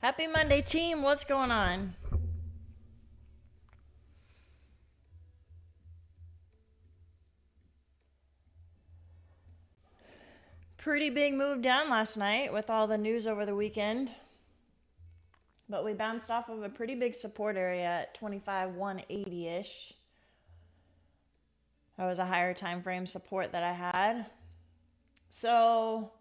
Happy Monday, team. What's going on? Pretty big move down last night with all the news over the weekend. But we bounced off of a pretty big support area at 25,180-ish. That was a higher time frame support that I had. So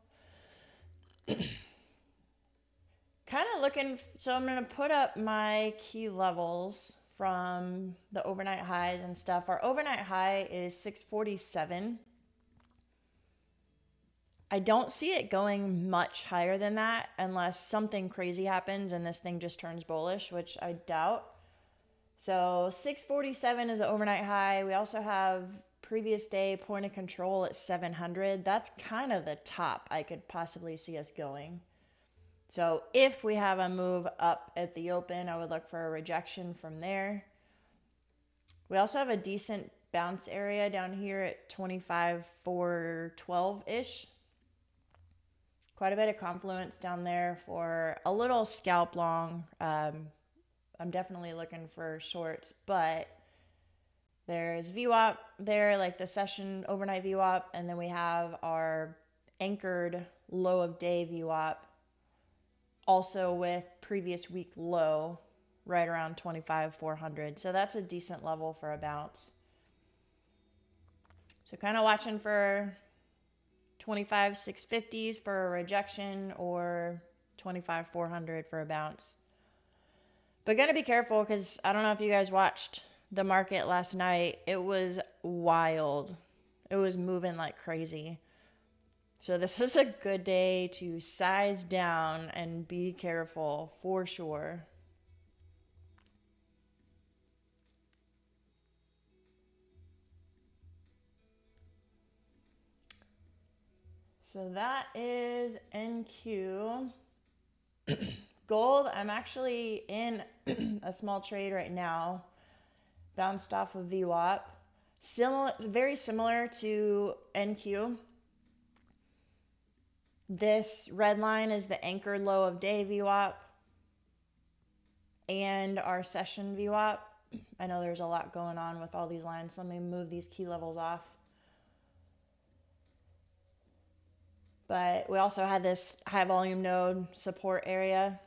kind of looking, so I'm going to put up my key levels from the overnight highs and stuff. Our overnight high is 647. I don't see it going much higher than that unless something crazy happens and this thing just turns bullish, which I doubt. So 647 is the overnight high. We also have previous day point of control at 700. That's kind of the top I could possibly see us going. So if we have a move up at the open, I would look for a rejection from there. We also have a decent bounce area down here at 25,412-ish. Quite a bit of confluence down there for a little scalp long. I'm definitely looking for shorts, but there's VWAP there, like the session overnight VWAP, and then we have our anchored low of day VWAP, also with previous week low right around 25,400. So that's a decent level for a bounce. So kind of watching for 25,650s for a rejection or 25,400 for a bounce. But gotta be careful because I don't know if you guys watched the market last night. It was wild. It was moving like crazy. So this is a good day to size down and be careful for sure. So that is NQ. Gold, I'm actually in a small trade right now. Bounced off of VWAP. Very similar to NQ. This red line is the anchor low of day VWAP and our session VWAP. I know there's a lot going on with all these lines. Let me move these key levels off. But we also had this high volume node support area.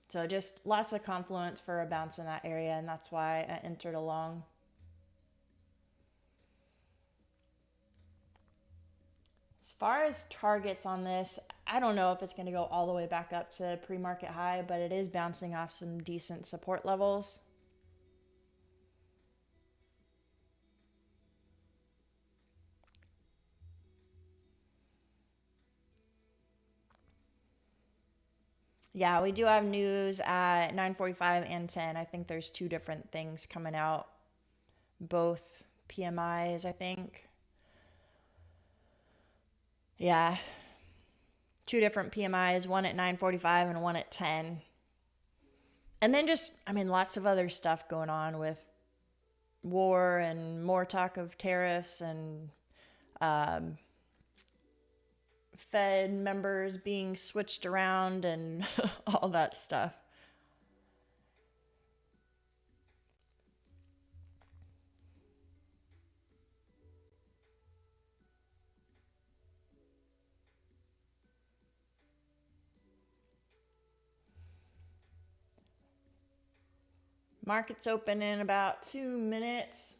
So just lots of confluence for a bounce in that area, and that's why I entered along. As far as targets on this, I don't know if it's going to go all the way back up to pre-market high, but it is bouncing off some decent support levels. Yeah, we do have news at 9:45 and 10. I think there's two different things coming out. Both PMIs, I think. Yeah. Two different PMIs, one at 9:45 and one at 10. And then just, lots of other stuff going on with war and more talk of tariffs and Fed members being switched around and all that stuff. Market's open in about 2 minutes.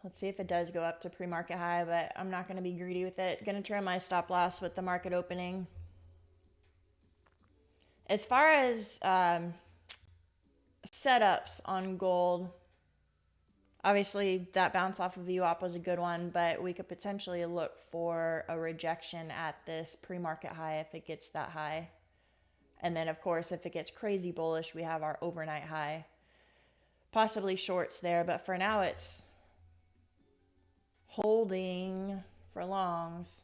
Let's see if it does go up to pre-market high, but I'm not going to be greedy with it. Going to trim my stop loss with the market opening. As far as setups on gold, obviously that bounce off of VWAP was a good one, but we could potentially look for a rejection at this pre-market high if it gets that high. And then, of course, if it gets crazy bullish, we have our overnight high. Possibly shorts there, but for now it's holding for longs.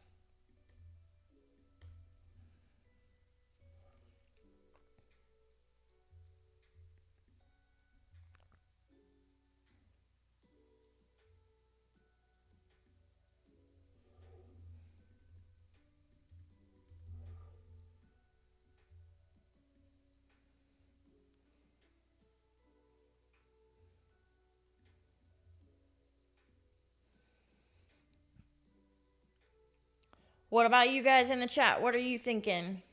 What about you guys in the chat? What are you thinking?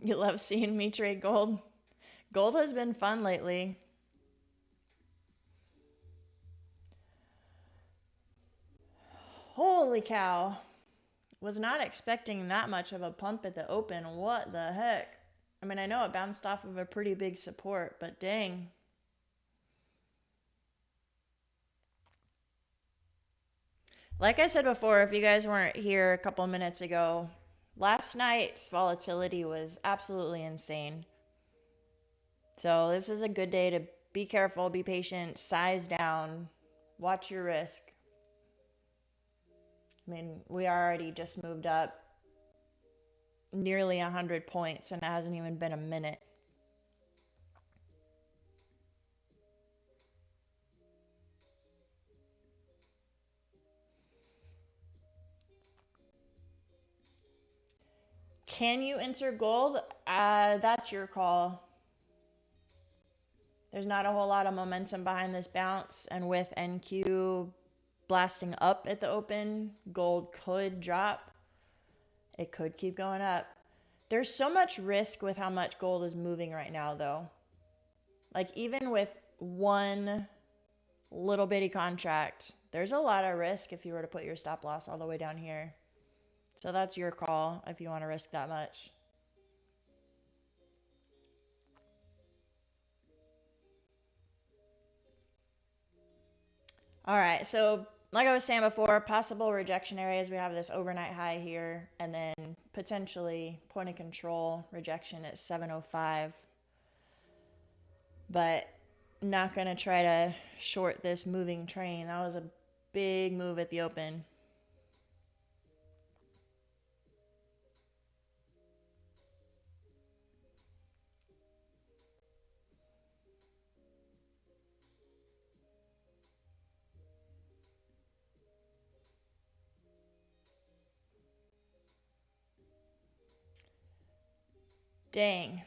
You love seeing me trade gold? Gold has been fun lately. Holy cow. Was not expecting that much of a pump at the open. What the heck? I mean, I know it bounced off of a pretty big support, but dang. Like I said before, if you guys weren't here a couple minutes ago, last night's volatility was absolutely insane. So this is a good day to be careful, be patient, size down, watch your risk. I mean, we already just moved up nearly 100 points and it hasn't even been a minute. Can you enter gold? That's your call. There's not a whole lot of momentum behind this bounce, and with NQ blasting up at the open, gold could drop. It could keep going up. There's so much risk with how much gold is moving right now, though. Like, even with one little bitty contract, there's a lot of risk if you were to put your stop loss all the way down here. So that's your call if you want to risk that much. All right, so like I was saying before, possible rejection areas. We have this overnight high here, and then potentially point of control rejection at 705. But not going to try to short this moving train. That was a big move at the open. Dang.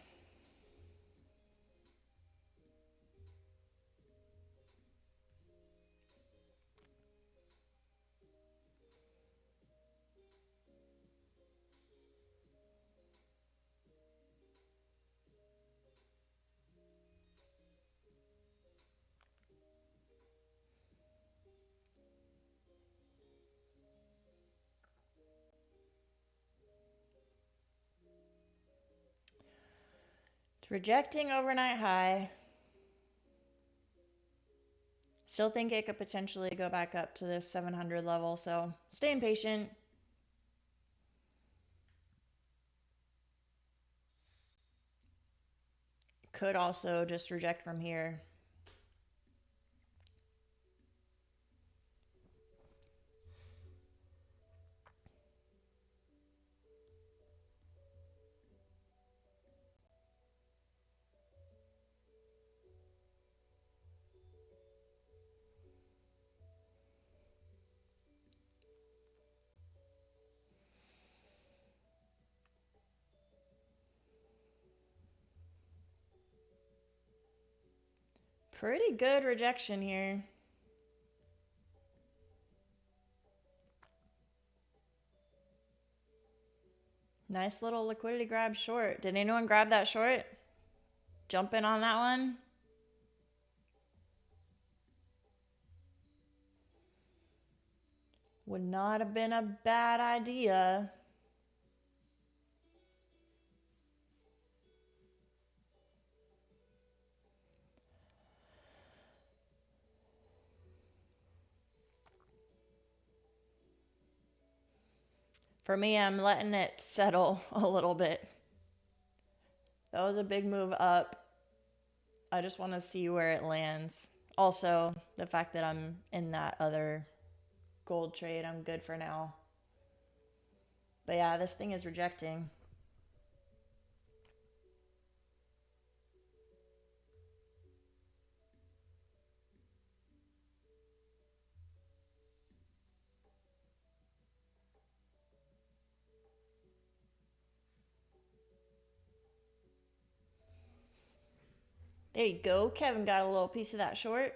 It's rejecting overnight high. Still think it could potentially go back up to this 700 level, so staying patient. Could also just reject from here. Pretty good rejection here. Nice little liquidity grab short. Did anyone grab that short? Jump in on that one? Would not have been a bad idea. For me, I'm letting it settle a little bit. That was a big move up. I just want to see where it lands. Also, the fact that I'm in that other gold trade, I'm good for now. But yeah, this thing is rejecting. There you go. Kevin got a little piece of that short.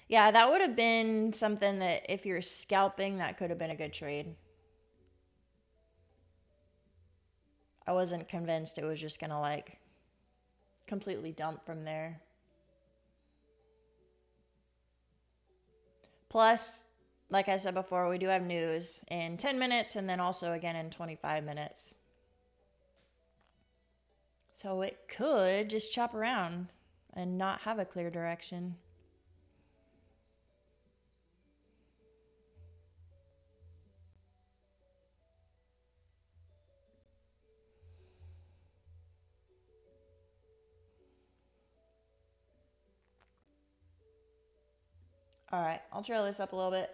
Yeah, that would have been something that if you're scalping, that could have been a good trade. I wasn't convinced it was just going to like completely dump from there. Plus, like I said before, we do have news in 10 minutes and then also again in 25 minutes. So it could just chop around and not have a clear direction. All right, I'll trail this up a little bit.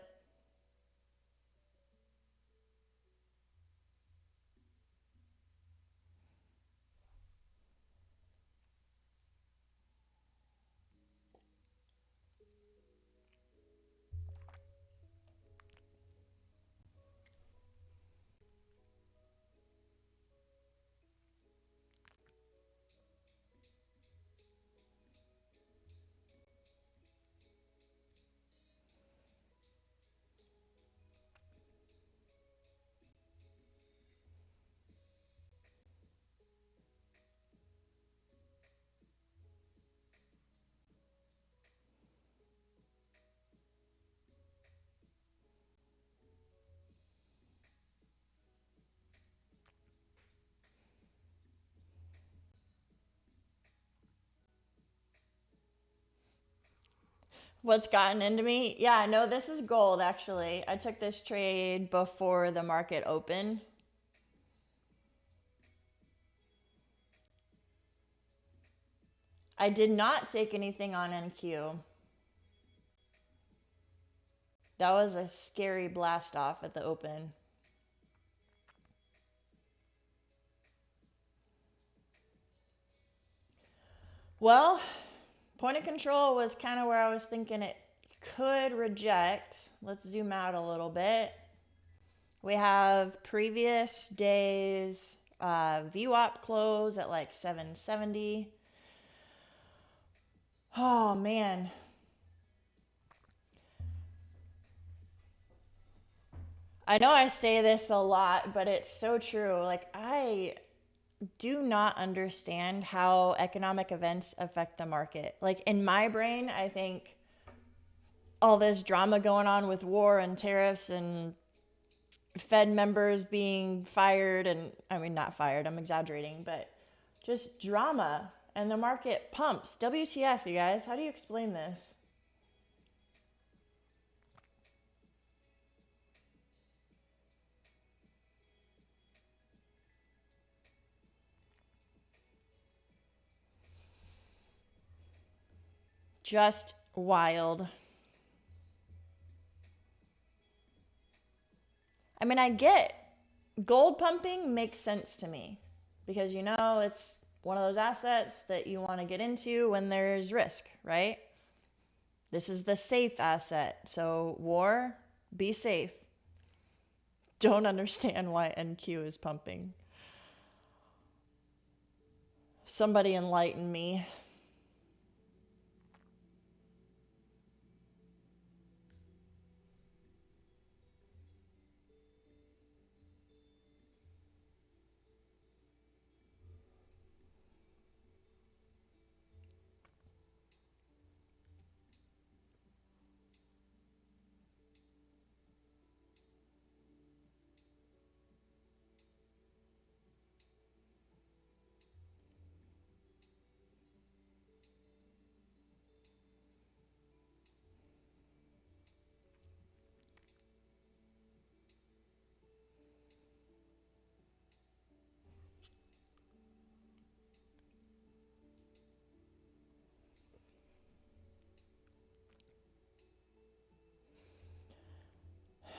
What's gotten into me? Yeah, no, this is gold actually. I took this trade before the market opened. I did not take anything on NQ. That was a scary blast off at the open. Well, point of control was kind of where I was thinking it could reject. Let's zoom out a little bit. We have previous days VWAP close at like 770. Oh man. I know I say this a lot, but it's so true. Like, I do not understand how economic events affect the market. Like, in my brain, I think all this drama going on with war and tariffs and Fed members being fired, and I mean, not fired, I'm exaggerating, but just drama, and the market pumps. WTF, you guys? How do you explain this? Just wild. I mean, I get gold pumping makes sense to me because, you know, it's one of those assets that you want to get into when there's risk, right? This is the safe asset. So, war, be safe. Don't understand why NQ is pumping. Somebody enlighten me.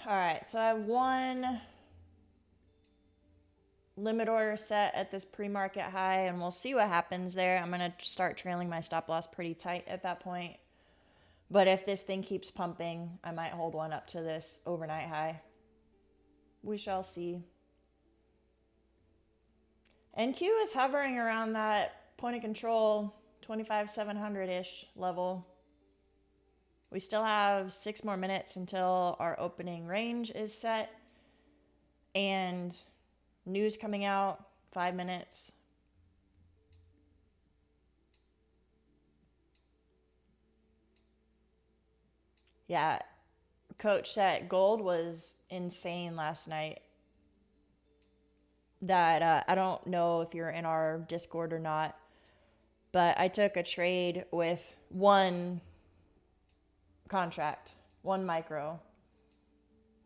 All right, so I have one limit order set at this pre-market high, and we'll see what happens there. I'm going to start trailing my stop loss pretty tight at that point. But if this thing keeps pumping, I might hold one up to this overnight high. We shall see. NQ is hovering around that point of control, 25,700-ish level. We still have 6 more minutes until our opening range is set. And news coming out, 5 minutes. Yeah, Coach said gold was insane last night. That I don't know if you're in our Discord or not, but I took a trade with one contract, one micro,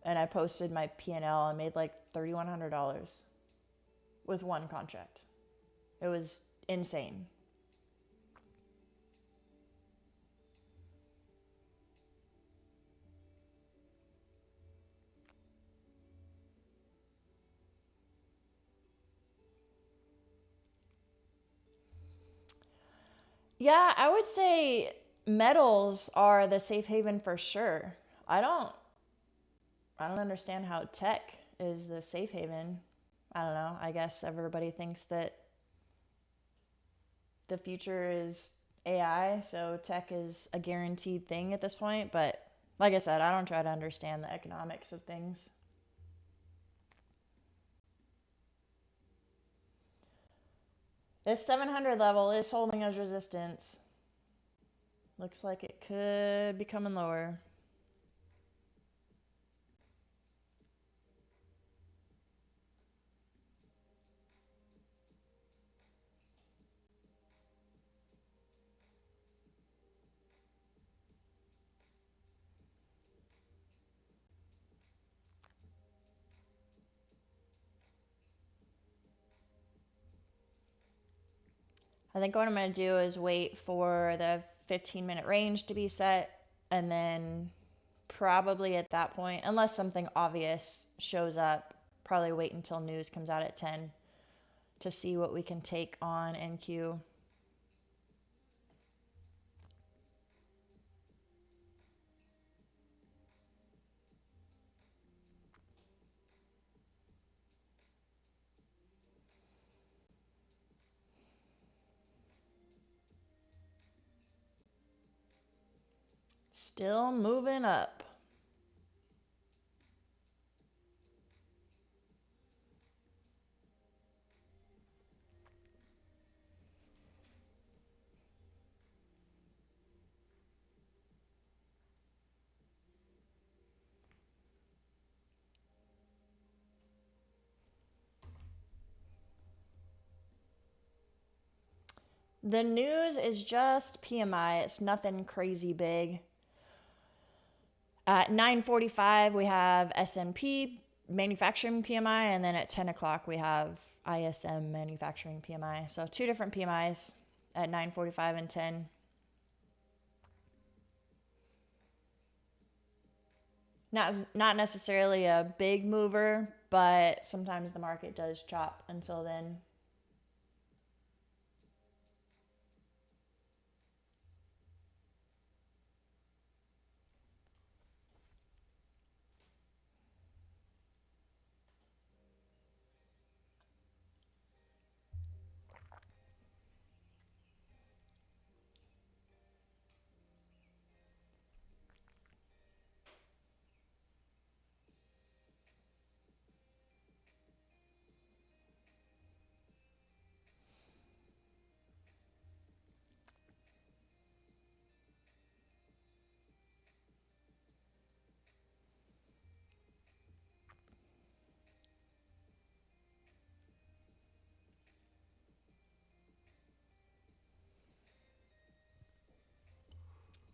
and I posted my P&L. I made like $3,100 with one contract. It was insane. Yeah, I would say metals are the safe haven for sure. I don't understand how tech is the safe haven. I don't know. I guess everybody thinks that the future is AI, so tech is a guaranteed thing at this point. But like I said, I don't try to understand the economics of things. This 700 level is holding as resistance. Looks like it could be coming lower. I think what I'm going to do is wait for the 15-minute range to be set, and then probably at that point, unless something obvious shows up, probably wait until news comes out at 10 to see what we can take on NQ. Still moving up. The news is just PMI. It's nothing crazy big. At 9:45 we have S&P manufacturing PMI, and then at 10 o'clock we have ISM manufacturing PMI. So 2 different PMIs at 9:45 and 10. Not necessarily a big mover, but sometimes the market does chop until then.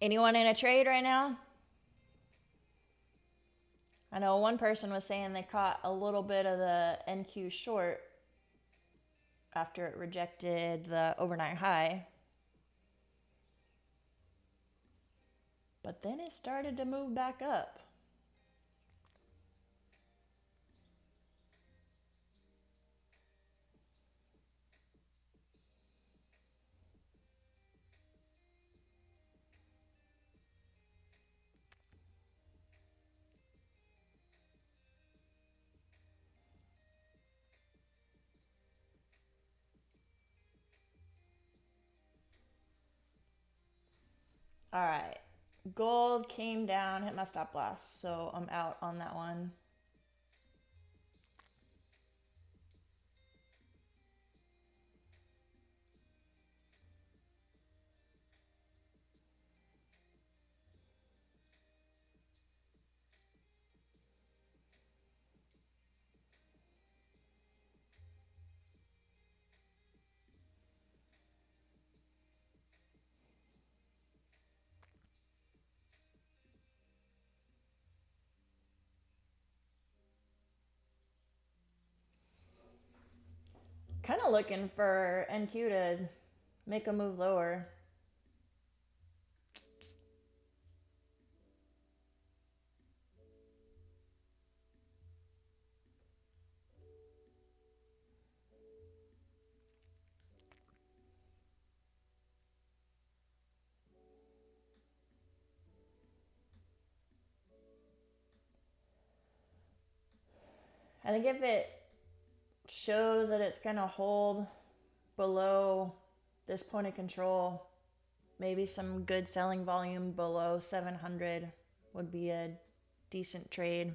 Anyone in a trade right now? I know one person was saying they caught a little bit of the NQ short after it rejected the overnight high. But then it started to move back up. All right. Gold came down, hit my stop loss, so I'm out on that one. Kind of looking for NQ to make a move lower. I think if it shows that it's going to hold below this point of control, maybe some good selling volume below 700 would be a decent trade.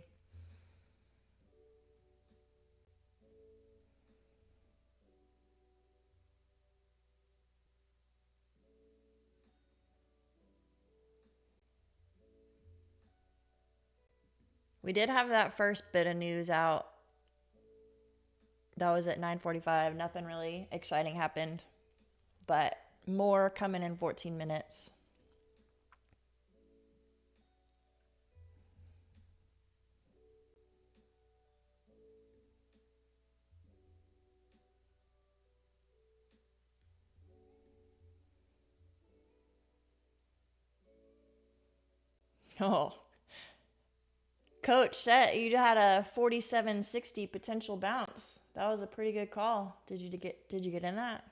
We did have that first bit of news out. That was at 9:45. Nothing really exciting happened, but more coming in 14 minutes. Oh, Coach said you had a 47.60 potential bounce. That was a pretty good call. Did you get in that?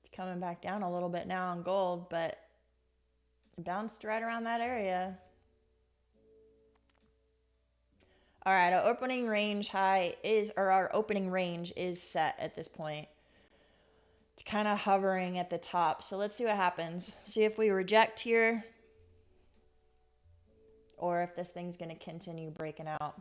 It's coming back down a little bit now on gold, but it bounced right around that area. All right, our opening range is set at this point. It's kind of hovering at the top. So let's see what happens. See if we reject here or if this thing's going to continue breaking out.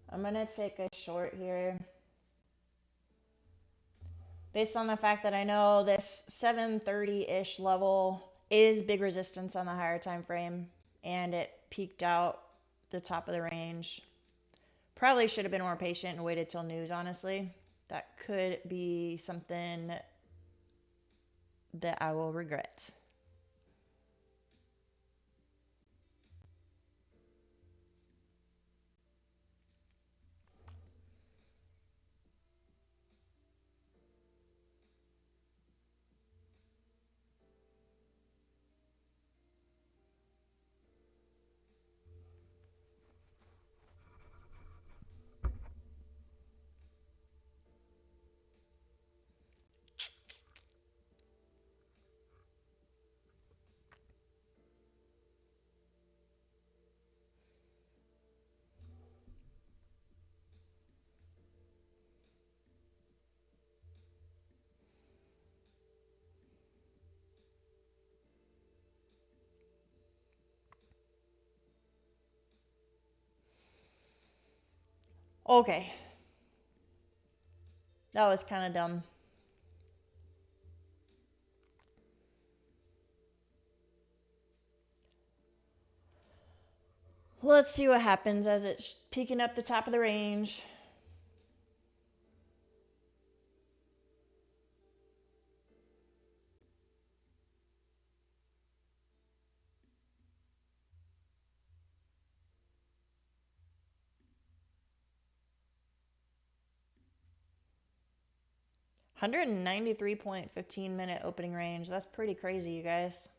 I'm going to take a short here. Based on the fact that I know this 730-ish level is big resistance on the higher time frame, and it peaked out the top of the range. Probably should have been more patient and waited till news, honestly. That could be something that I will regret. Okay. That was kind of dumb. Let's see what happens as it's peeking up the top of the range. 193.15 minute opening range. That's pretty crazy, you guys.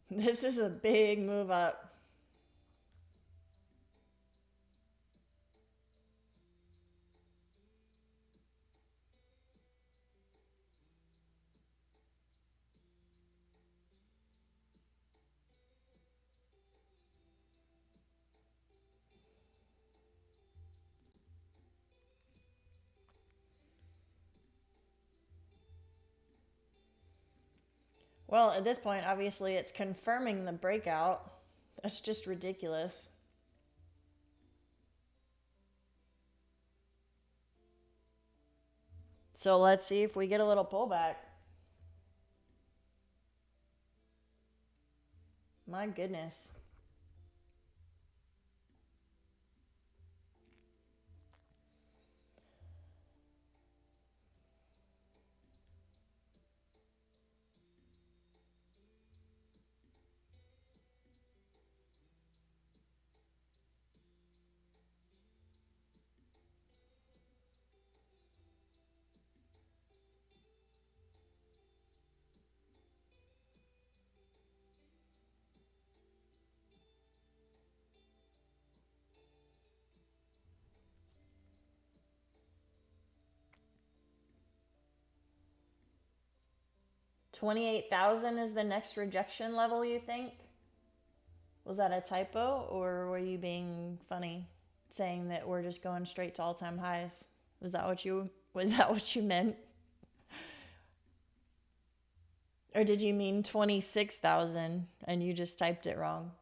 This is a big move up. Well, at this point, obviously, it's confirming the breakout. That's just ridiculous. So let's see if we get a little pullback. My goodness. $28,000 is the next rejection level, you think? Was that a typo, or were you being funny saying that we're just going straight to all-time highs? Was that what you meant? Or did you mean 26,000 and you just typed it wrong?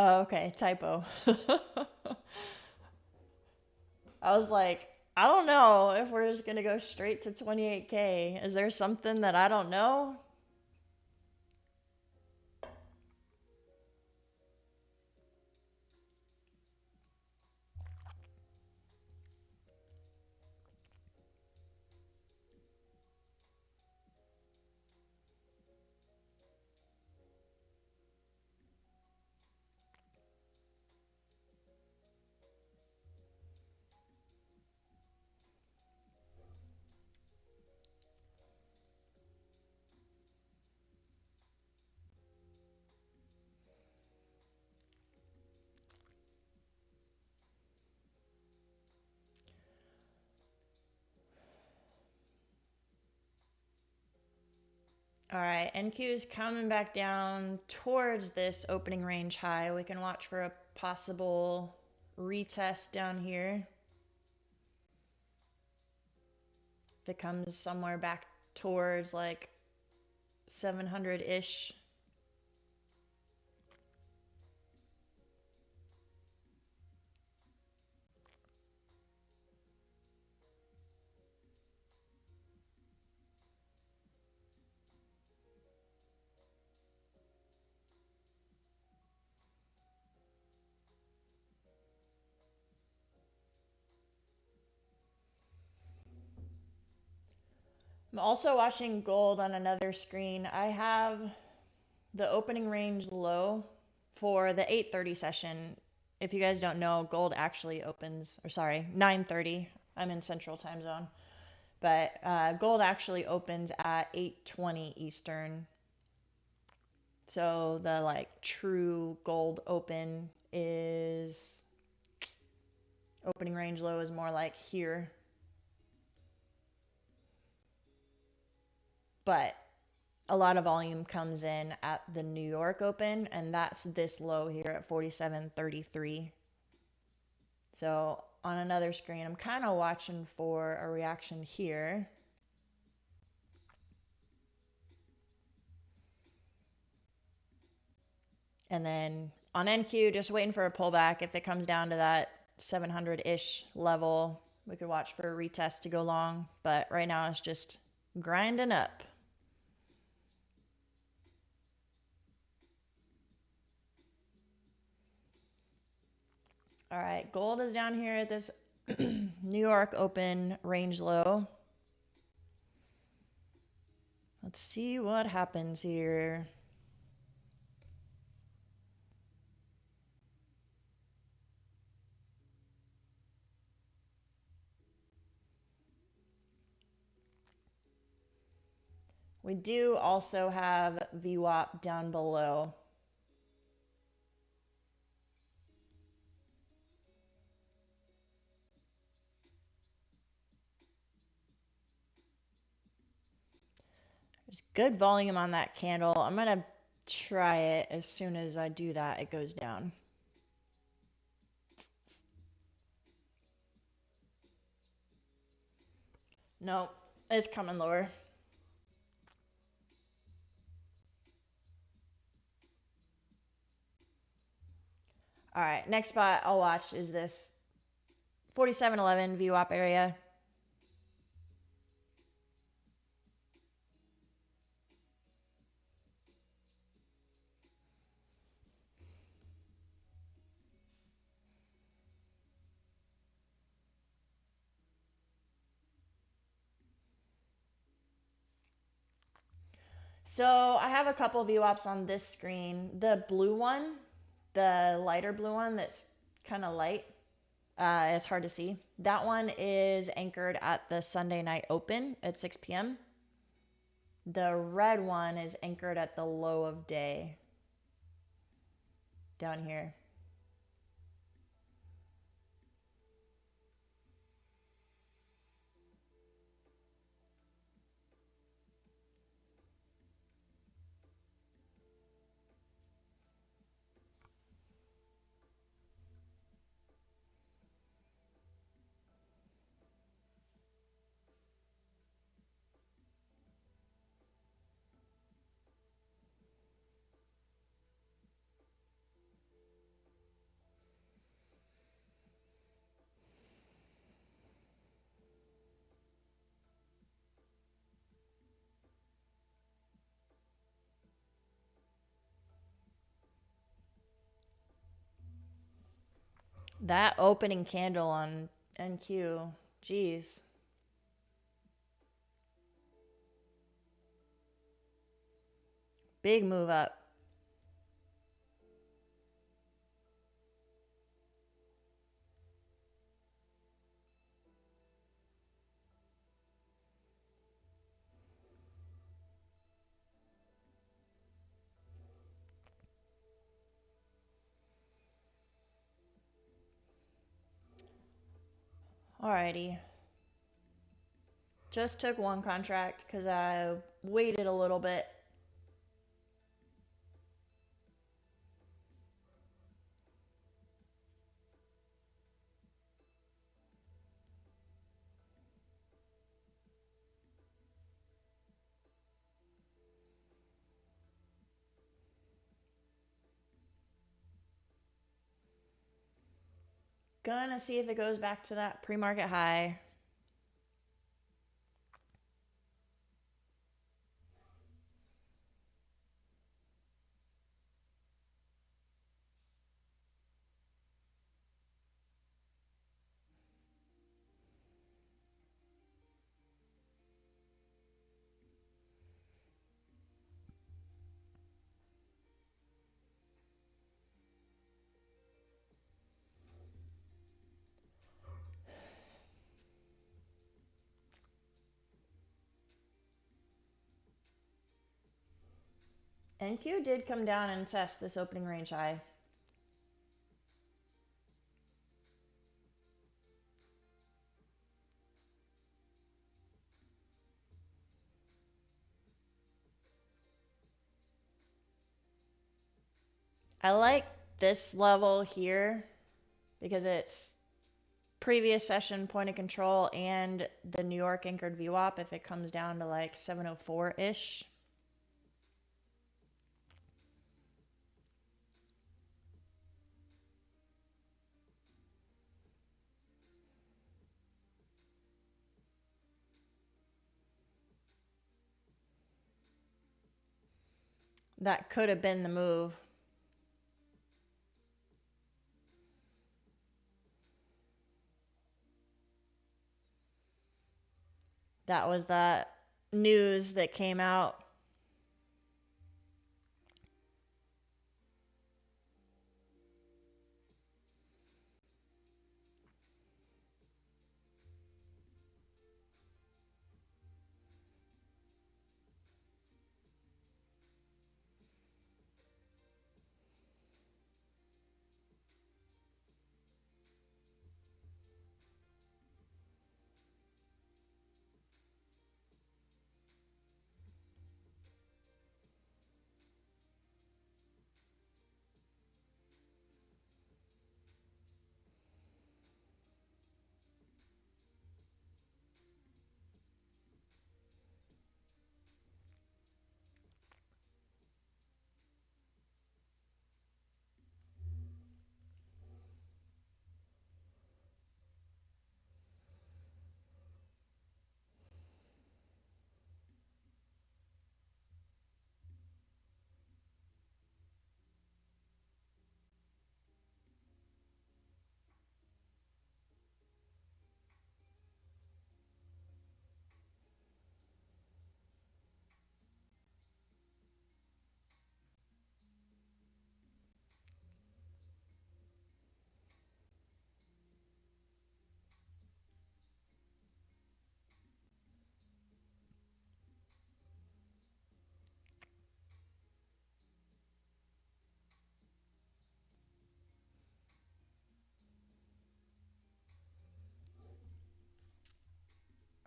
Oh, okay, typo. I was like, I don't know if we're just gonna go straight to 28K. Is there something that I don't know? All right, NQ is coming back down towards this opening range high. We can watch for a possible retest down here. If it comes somewhere back towards like 700-ish. I'm also watching gold on another screen. I have the opening range low for the 8:30 session. If you guys don't know, gold actually opens, or sorry, 9:30. I'm in Central Time Zone. But gold actually opens at 8:20 Eastern. So the like true gold open is opening range low is more like here. But a lot of volume comes in at the New York Open, and that's this low here at 47.33. So on another screen, I'm kind of watching for a reaction here. And then on NQ, just waiting for a pullback. If it comes down to that 700-ish level, we could watch for a retest to go long. But right now it's just grinding up. All right, gold is down here at this New York open range low. Let's see what happens here. We do also have VWAP down below. There's good volume on that candle. I'm going to try it. As soon as I do that, it goes down. No, it's coming lower. All right, next spot I'll watch is this 4711 VWAP area. So I have a couple of VWAPs on this screen. The blue one, the lighter blue one that's kind of light, it's hard to see. That one is anchored at the Sunday night open at 6 p.m. The red one is anchored at the low of day down here. That opening candle on NQ, geez. Big move up. Alrighty. Just took one contract because I waited a little bit. Gonna see if it goes back to that pre-market high. NQ did come down and test this opening range high. I like this level here because it's previous session point of control and the New York anchored VWAP if it comes down to like 704-ish. That could have been the move. That was that news that came out.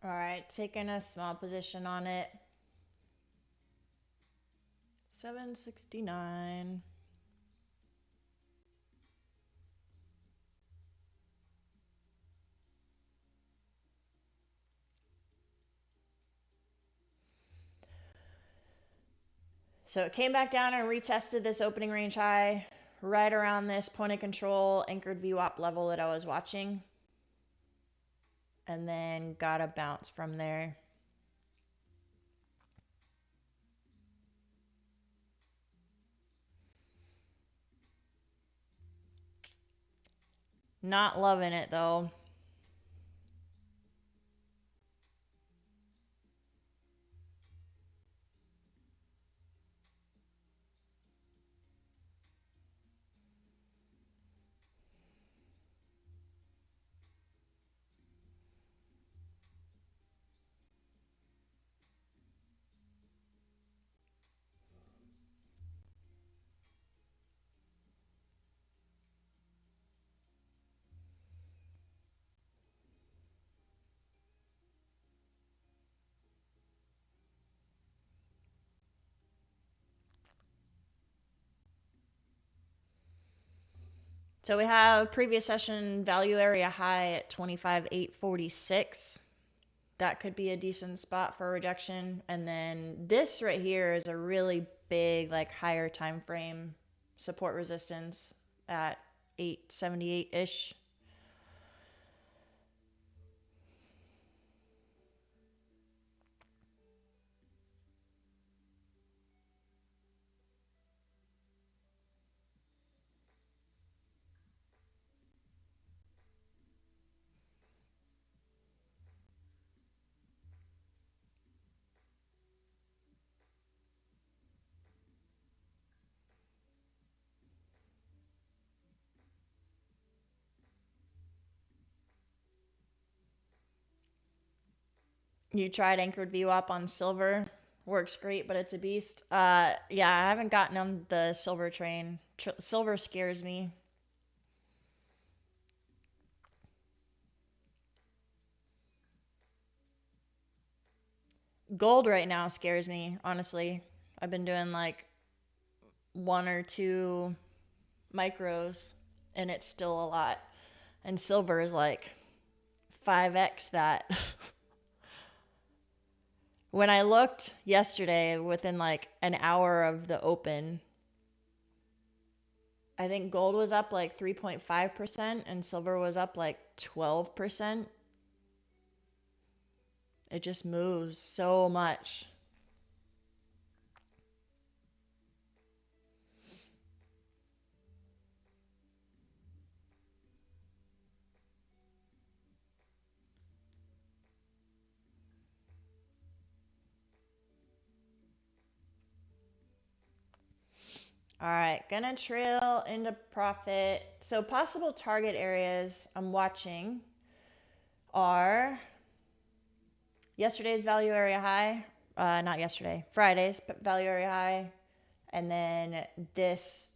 All right, taking a small position on it. 769. So it came back down and retested this opening range high right around this point of control anchored VWAP level that I was watching. And then got a bounce from there. Not loving it though. So we have previous session value area high at 25,846. That could be a decent spot for rejection. And then this right here is a really big, like higher time frame support resistance at 878-ish. You tried anchored VWAP on silver. Works great, but it's a beast. Yeah, I haven't gotten on the silver train. Silver scares me. Gold right now scares me, honestly. I've been doing like 1 or 2 micros, and it's still a lot. And silver is like 5x that. When I looked yesterday, within like an hour of the open, I think gold was up like 3.5% and silver was up like 12%. It just moves so much. All right, gonna trail into profit. So possible target areas I'm watching are yesterday's value area high, not yesterday, Friday's value area high, and then this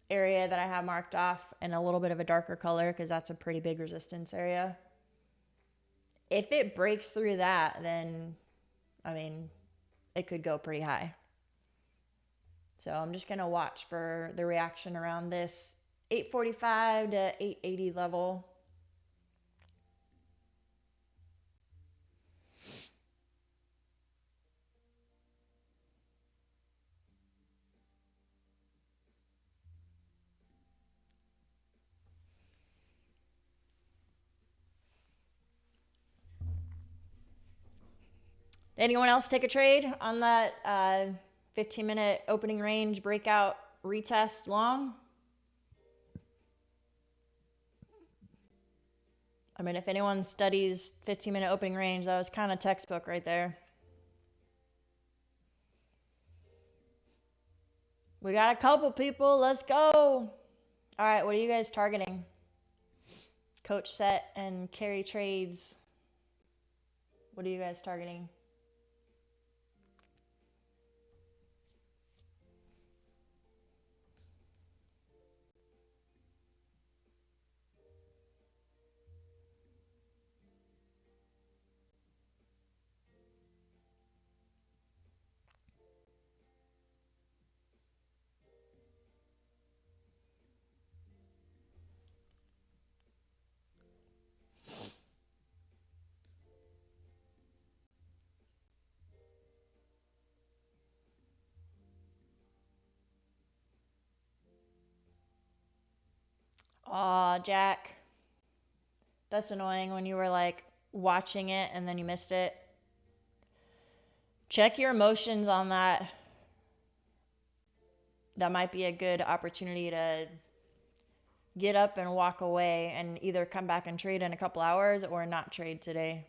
area that I have marked off in a little bit of a darker color because that's a pretty big resistance area. If it breaks through that, then, I mean, it could go pretty high. So I'm just going to watch for the reaction around this 845 to 880 level. Anyone else take a trade on that 15-minute opening range breakout retest long? I mean, if anyone studies 15-minute opening range, that was kind of textbook right there. We got a couple people. Let's go. All right, what are you guys targeting? Coach set and carry trades. What are you guys targeting? Aw, Jack. That's annoying when you were like watching it and then you missed it. Check your emotions on that. That might be a good opportunity to get up and walk away and either come back and trade in a couple hours or not trade today.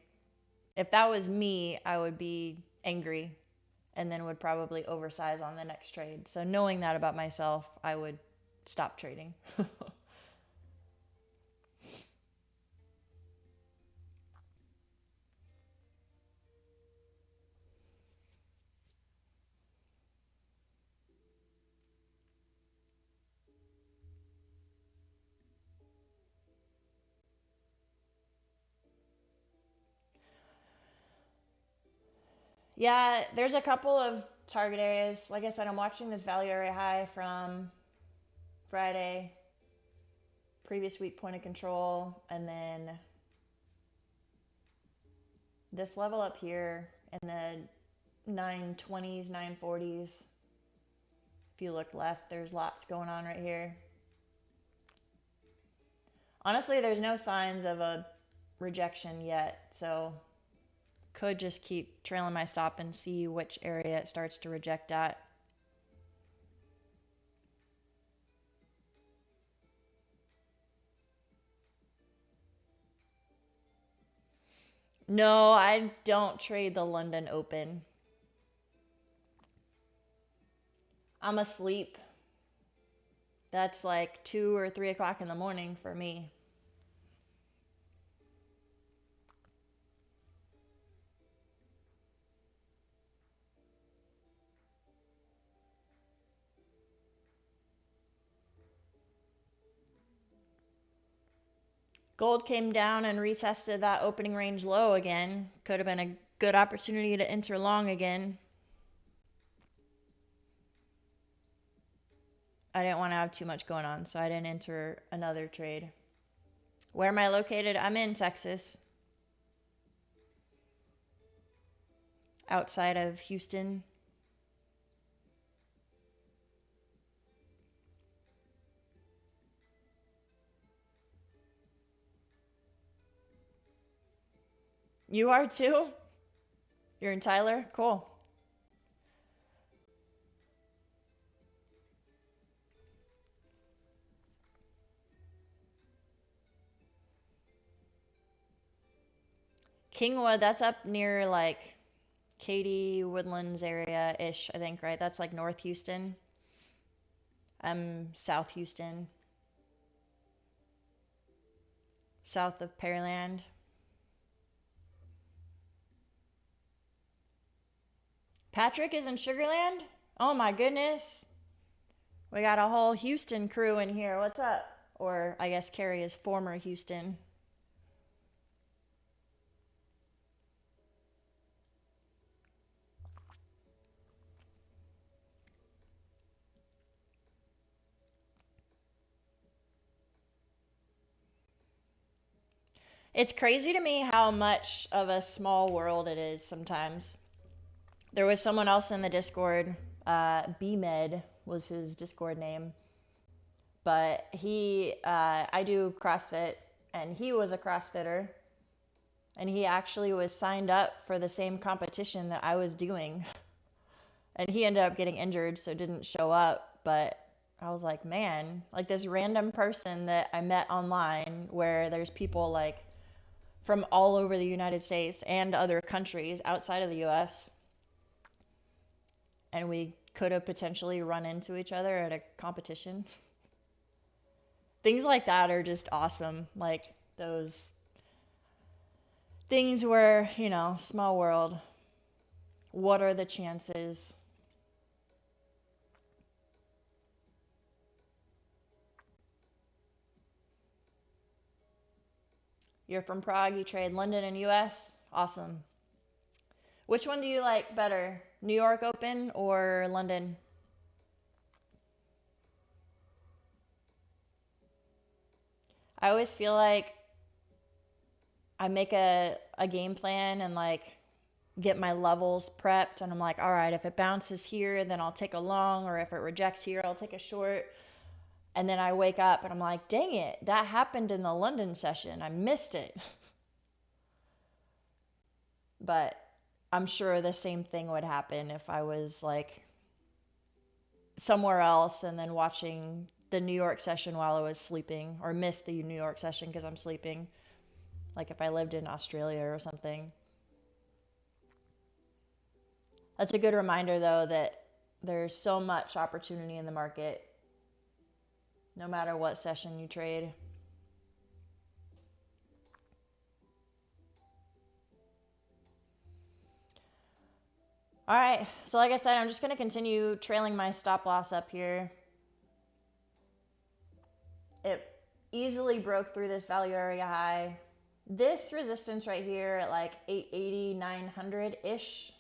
If that was me, I would be angry and then would probably oversize on the next trade. So knowing that about myself, I would stop trading. Yeah, there's a couple of target areas. Like I said, I'm watching this value area high from Friday, previous week point of control, and then this level up here in the 920s, 940s. If you look left, there's lots going on right here. Honestly, there's no signs of a rejection yet, so could just keep trailing my stop and see which area it starts to reject at. No, I don't trade the London Open. I'm asleep. That's like 2 or 3 o'clock in the morning for me. Gold came down and retested that opening range low again. Could have been a good opportunity to enter long again. I didn't want to have too much going on, so I didn't enter another trade. Where am I located? I'm in Texas. outside of Houston. You are too? You're in Tyler? Cool. Kingwood, that's up near like Katy, Woodlands area-ish, I think, right? That's like North Houston. I'm South Houston. South of Pearland. Patrick is in Sugarland? Oh my goodness. We got a whole Houston crew in here. What's up? Or I guess Carrie is former Houston. It's crazy to me how much of a small world it is sometimes. There was someone else in the Discord, BMed was his Discord name, but I do CrossFit, and he was a CrossFitter, and he actually was signed up for the same competition that I was doing, and he ended up getting injured, so didn't show up, but I was like, man, like this random person that I met online where there's people like from all over the United States and other countries outside of the US. And we could have potentially run into each other at a competition. Things like that are just awesome. Like those things where, you know, small world. What are the chances? You're from Prague, you trade London and US? Awesome. Which one do you like better? New York Open or London? I always feel like I make a game plan and like get my levels prepped, and I'm like, all right, if it bounces here, then I'll take a long, or if it rejects here, I'll take a short. And then I wake up and I'm like, dang it, that happened in the London session. I missed it. But I'm sure the same thing would happen if I was like somewhere else and then watching the New York session while I was sleeping, or missed the New York session because I'm sleeping. Like if I lived in Australia or something. That's a good reminder though that there's so much opportunity in the market no matter what session you trade. All right, so like I said, I'm just going to continue trailing my stop loss up here. It easily broke through this value area high. This resistance right here at like 880, 900-ish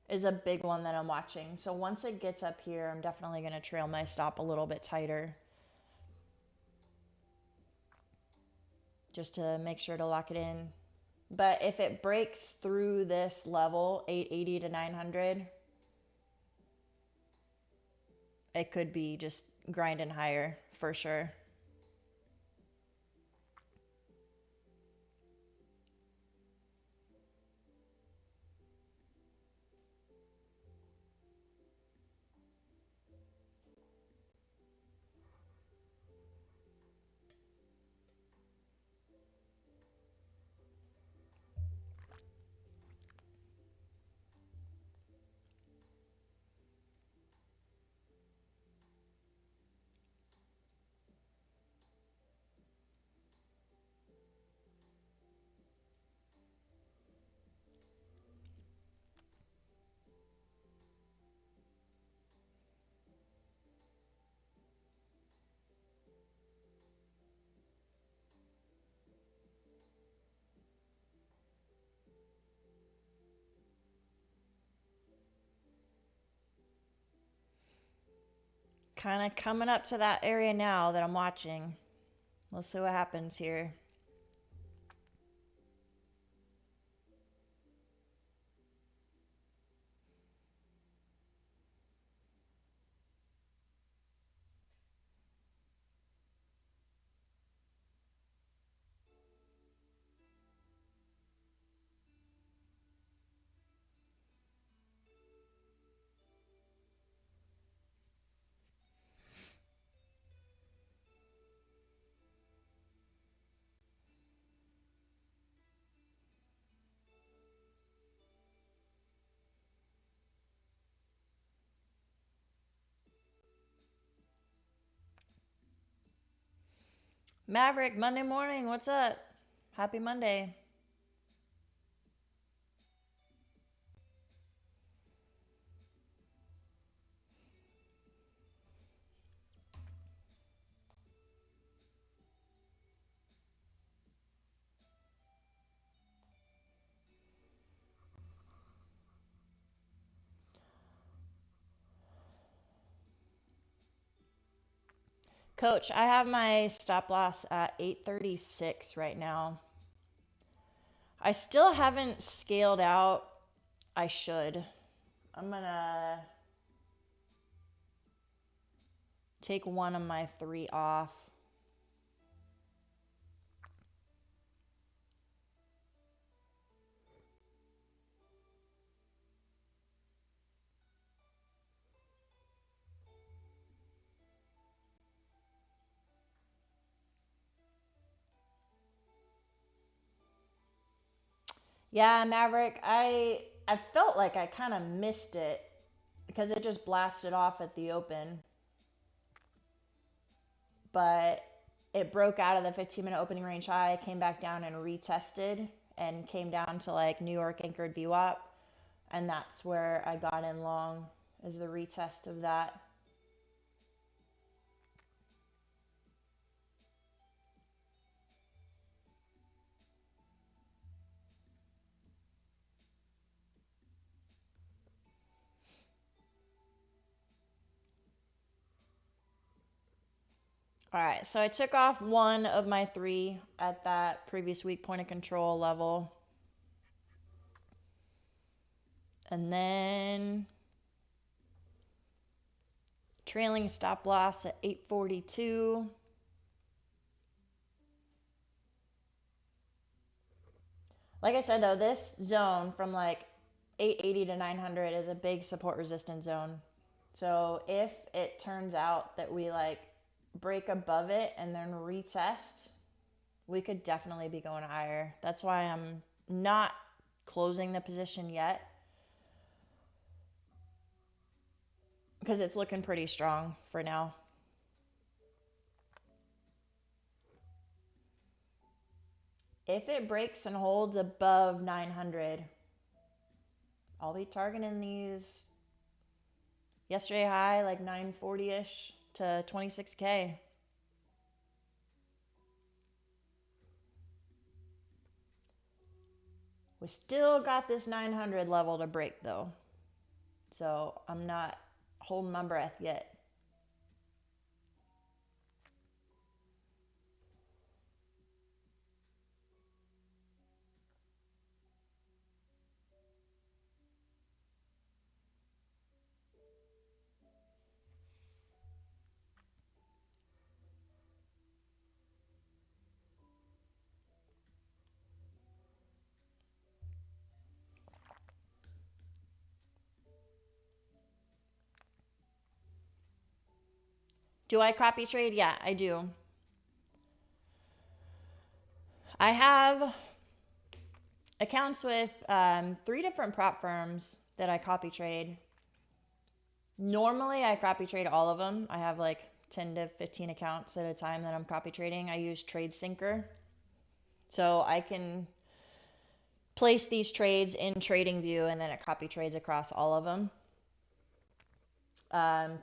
is a big one that I'm watching. So once it gets up here, I'm definitely going to trail my stop a little bit tighter, just to make sure to lock it in. But if it breaks through this level, 880 to 900, it could be just grinding higher for sure. Kind of coming up to that area now that I'm watching. Let's see what happens here. Maverick, Monday morning, what's up? Happy Monday. Coach, I have my stop loss at 836 right now. I still haven't scaled out. I should. I'm gonna take one of my 3 off. Yeah, Maverick, I felt like I kind of missed it because it just blasted off at the open. But it broke out of the 15-minute opening range high, came back down and retested and came down to like New York anchored VWAP. And that's where I got in long, is the retest of that. All right, so I took off one of my 3 at that previous week point of control level. And then trailing stop loss at 842. Like I said, though, this zone from like 880 to 900 is a big support resistance zone. So if it turns out that we like break above it and then retest, we could definitely be going higher. That's why I'm not closing the position yet, because it's looking pretty strong for now. If it breaks and holds above 900, I'll be targeting these yesterday high, like 940-ish to 26K. We still got this 900 level to break though. So I'm not holding my breath yet. Do I copy trade? Yeah, I do. I have accounts with 3 different prop firms that I copy trade. Normally, I copy trade all of them. I have like 10 to 15 accounts at a time that I'm copy trading. I use Trade Syncer. So I can place these trades in TradingView and then it copy trades across all of them.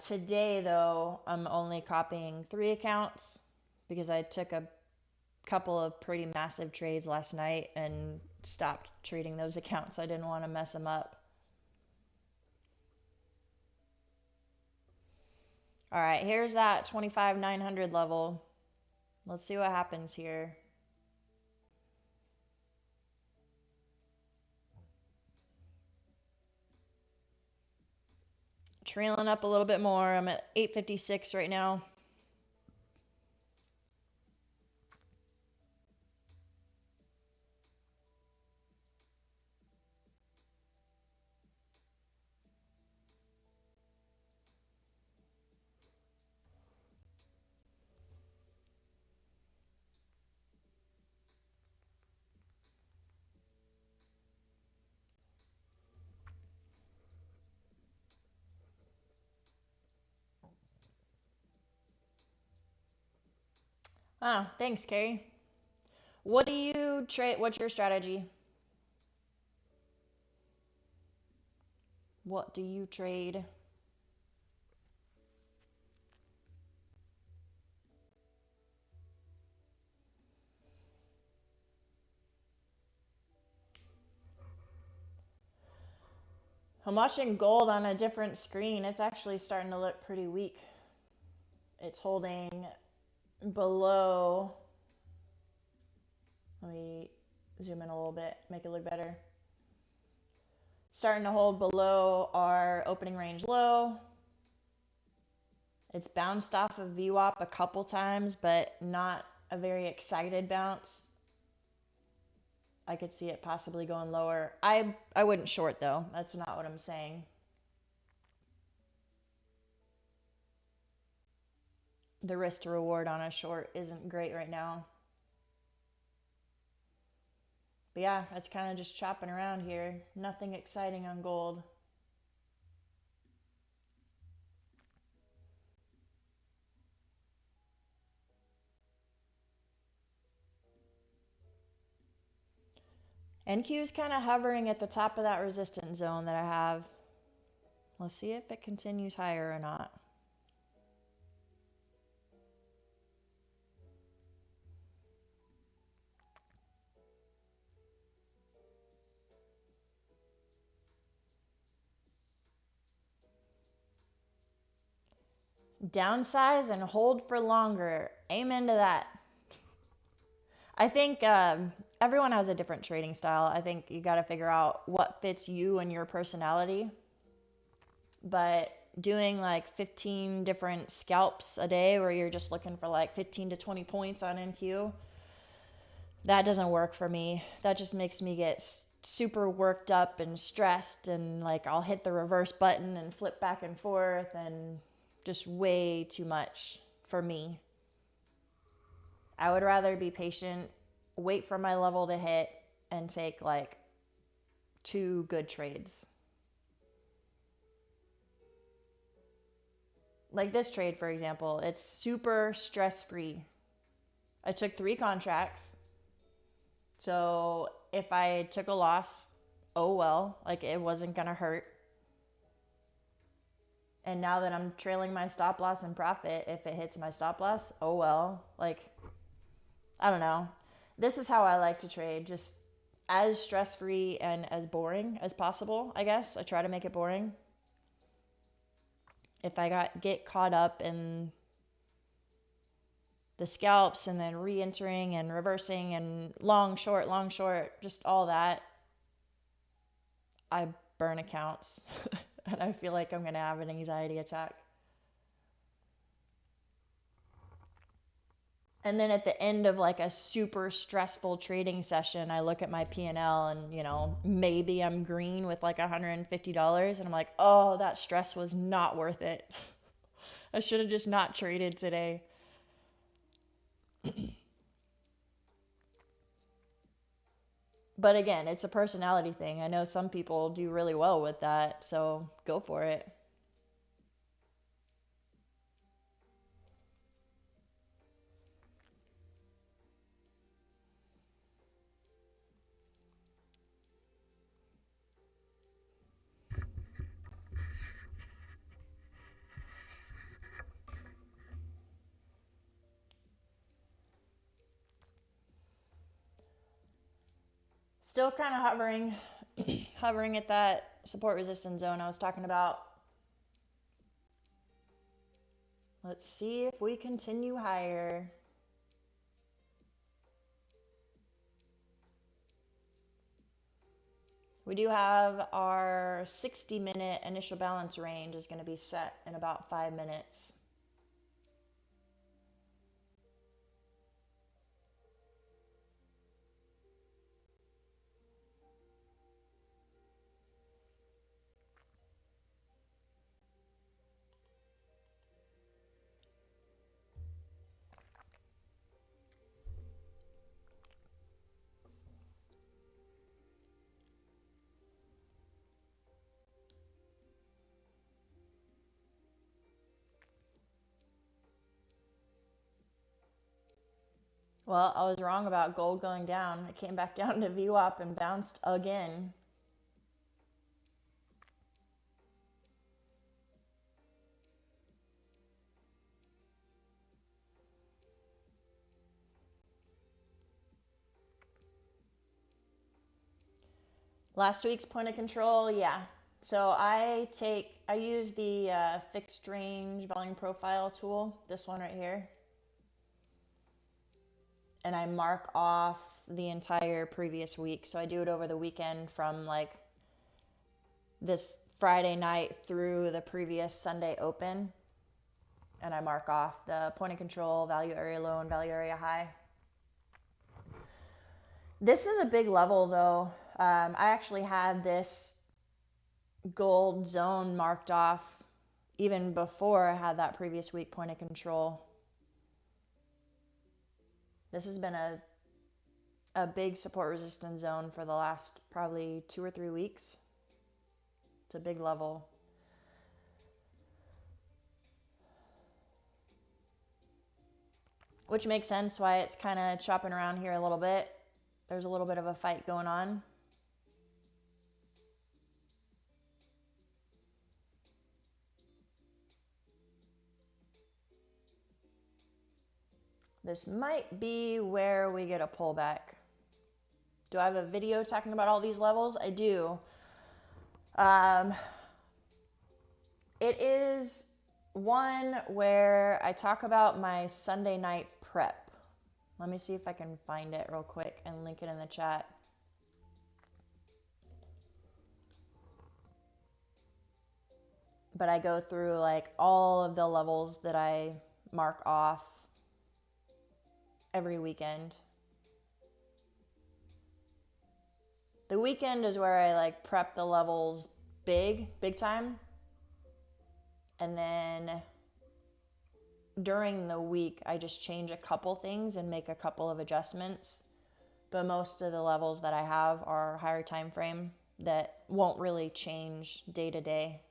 Today, though, I'm only copying 3 accounts because I took a couple of pretty massive trades last night and stopped trading those accounts. I didn't want to mess them up. All right, here's that 25,900 level. Let's see what happens here. Trailing up a little bit more. I'm at 856 right now. Oh, thanks, Carrie. What do you trade? What's your strategy? What do you trade? I'm watching gold on a different screen. It's actually starting to look pretty weak. It's holding below. Let me zoom in a little bit, make it look better. Starting to hold below our opening range low. It's bounced off of VWAP a couple times, but not a very excited bounce. I could see it possibly going lower. I wouldn't short though. That's not what I'm saying. The risk to reward on a short isn't great right now. But yeah, it's kind of just chopping around here. Nothing exciting on gold. NQ is kind of hovering at the top of that resistance zone that I have. Let's see if it continues higher or not. Downsize and hold for longer. Amen to that. I think everyone has a different trading style. I think you got to figure out what fits you and your personality. But doing like 15 different scalps a day where you're just looking for like 15 to 20 points on NQ, that doesn't work for me. That just makes me get super worked up and stressed, and like I'll hit the reverse button and flip back and forth, and just way too much for me. I would rather be patient, wait for my level to hit, and take like 2 good trades. Like this trade, for example, it's super stress-free. I took 3 contracts. So if I took a loss, oh well, like it wasn't gonna hurt. And now that I'm trailing my stop loss and profit, if it hits my stop loss, oh well. Like, I don't know. This is how I like to trade, just as stress-free and as boring as possible, I guess. I try to make it boring. If I get caught up in the scalps and then re-entering and reversing and long, short, just all that, I burn accounts. And I feel like I'm going to have an anxiety attack. And then at the end of like a super stressful trading session, I look at my P&L and, you know, maybe I'm green with like $150. And I'm like, oh, that stress was not worth it. I should have just not traded today. But again, it's a personality thing. I know some people do really well with that, so go for it. Still kind of hovering at that support resistance zone I was talking about. Let's see if we continue higher. We do have our 60-minute initial balance range is going to be set in about 5 minutes. Well, I was wrong about gold going down. It came back down to VWAP and bounced again. Last week's point of control, yeah. So I use the fixed range volume profile tool, this one right here. And I mark off the entire previous week. So I do it over the weekend from like this Friday night through the previous Sunday open. And I mark off the point of control, value area low, and value area high. This is a big level though. I actually had this gold zone marked off even before I had that previous week point of control. This has been a big support resistance zone for the last probably 2 or 3 weeks. It's a big level. Which makes sense why it's kind of chopping around here a little bit. There's a little bit of a fight going on. This might be where we get a pullback. Do I have a video talking about all these levels? I do. It is one where I talk about my Sunday night prep. Let me see if I can find it real quick and link it in the chat. But I go through like all of the levels that I mark off every weekend. The weekend is where I like prep the levels big time. And then during the week, I just change a couple things and make a couple of adjustments. But most of the levels that I have are higher time frame that won't really change day to day.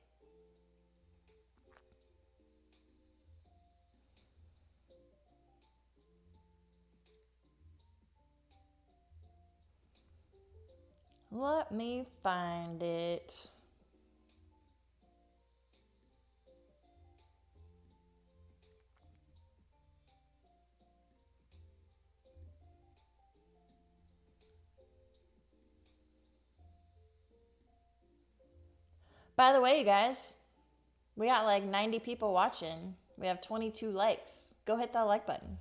Let me find it. By the way, you guys, we got like 90 people watching. We have 22 likes. Go hit that like button.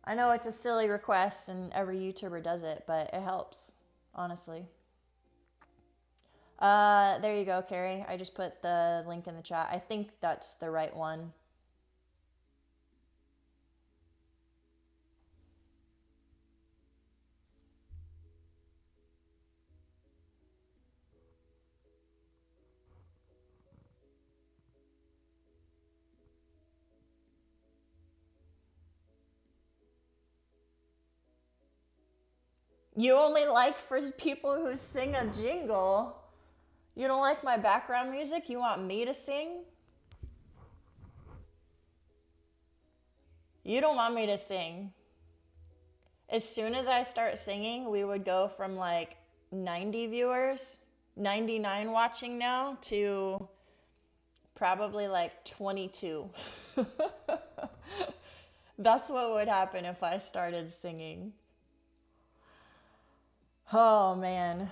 I know it's a silly request and every YouTuber does it, but it helps, honestly. There you go, Carrie. I just put the link in the chat. I think that's the right one. You only like for people who sing a jingle. You don't like my background music? You want me to sing? You don't want me to sing. As soon as I start singing, we would go from like 90 viewers, 99 watching now, to probably like 22. That's what would happen if I started singing. Oh, man.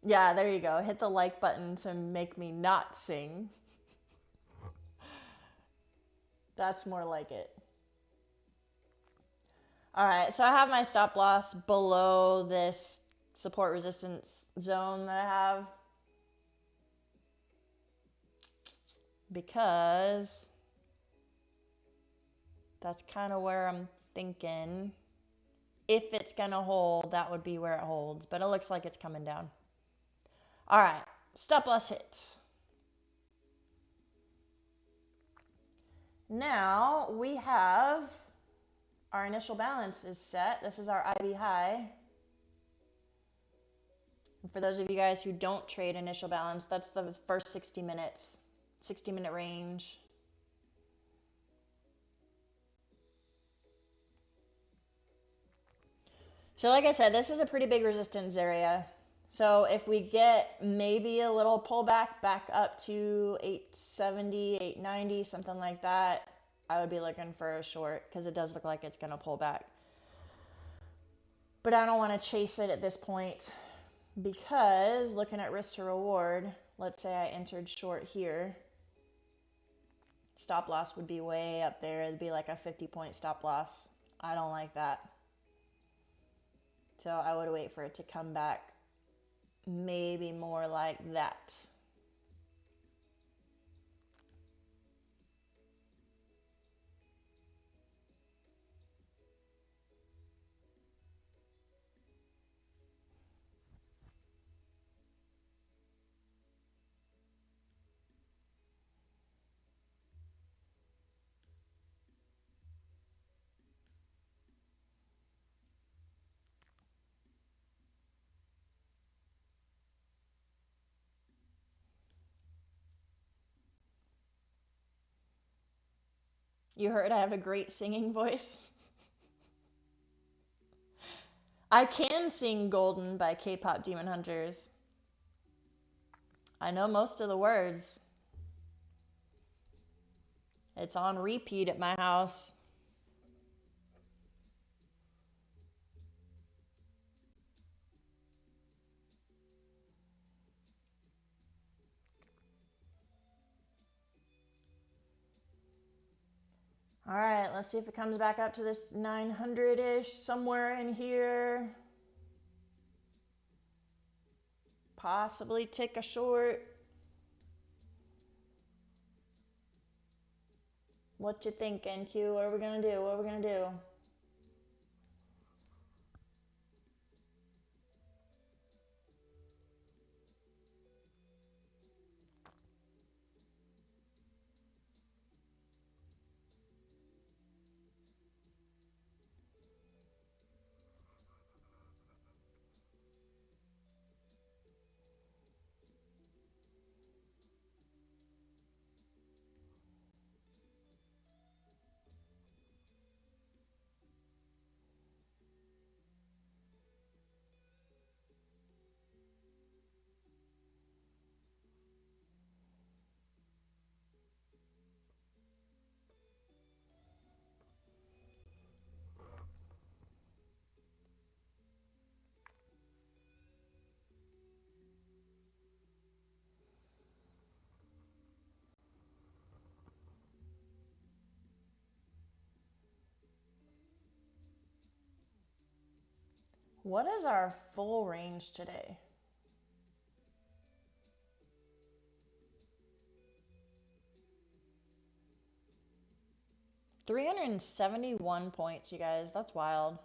Yeah, there you go. Hit the like button to make me not sing. That's more like it. All right, so I have my stop loss below this support resistance zone that I have. Because that's kind of where I'm thinking. If it's going to hold, that would be where it holds. But it looks like it's coming down. All right, stop loss hit. Now we have our initial balance is set. This is our IB high. For those of you guys who don't trade initial balance, that's the first 60 minutes, 60-minute range. So like I said, this is a pretty big resistance area. So if we get maybe a little pullback back up to 870, 890, something like that, I would be looking for a short because it does look like it's going to pull back. But I don't want to chase it at this point because looking at risk to reward, let's say I entered short here, stop loss would be way up there. It'd be like a 50-point stop loss. I don't like that. So I would wait for it to come back maybe more like that. You heard I have a great singing voice? I can sing Golden by K-Pop Demon Hunters. I know most of the words. It's on repeat at my house. All right, let's see if it comes back up to this 900-ish, somewhere in here. Possibly take a short. What you think, NQ? What are we gonna do? What are we gonna do? What is our full range today? $371 points, you guys. That's wild.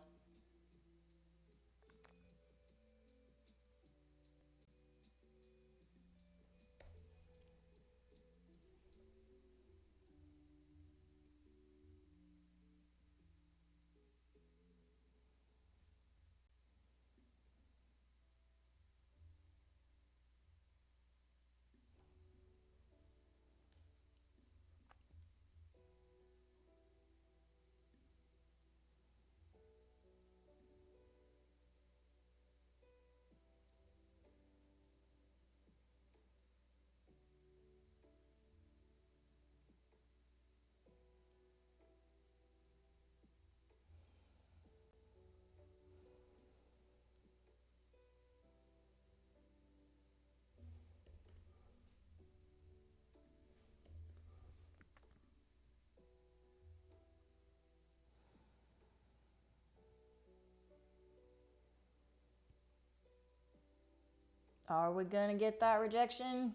Are we gonna get that rejection?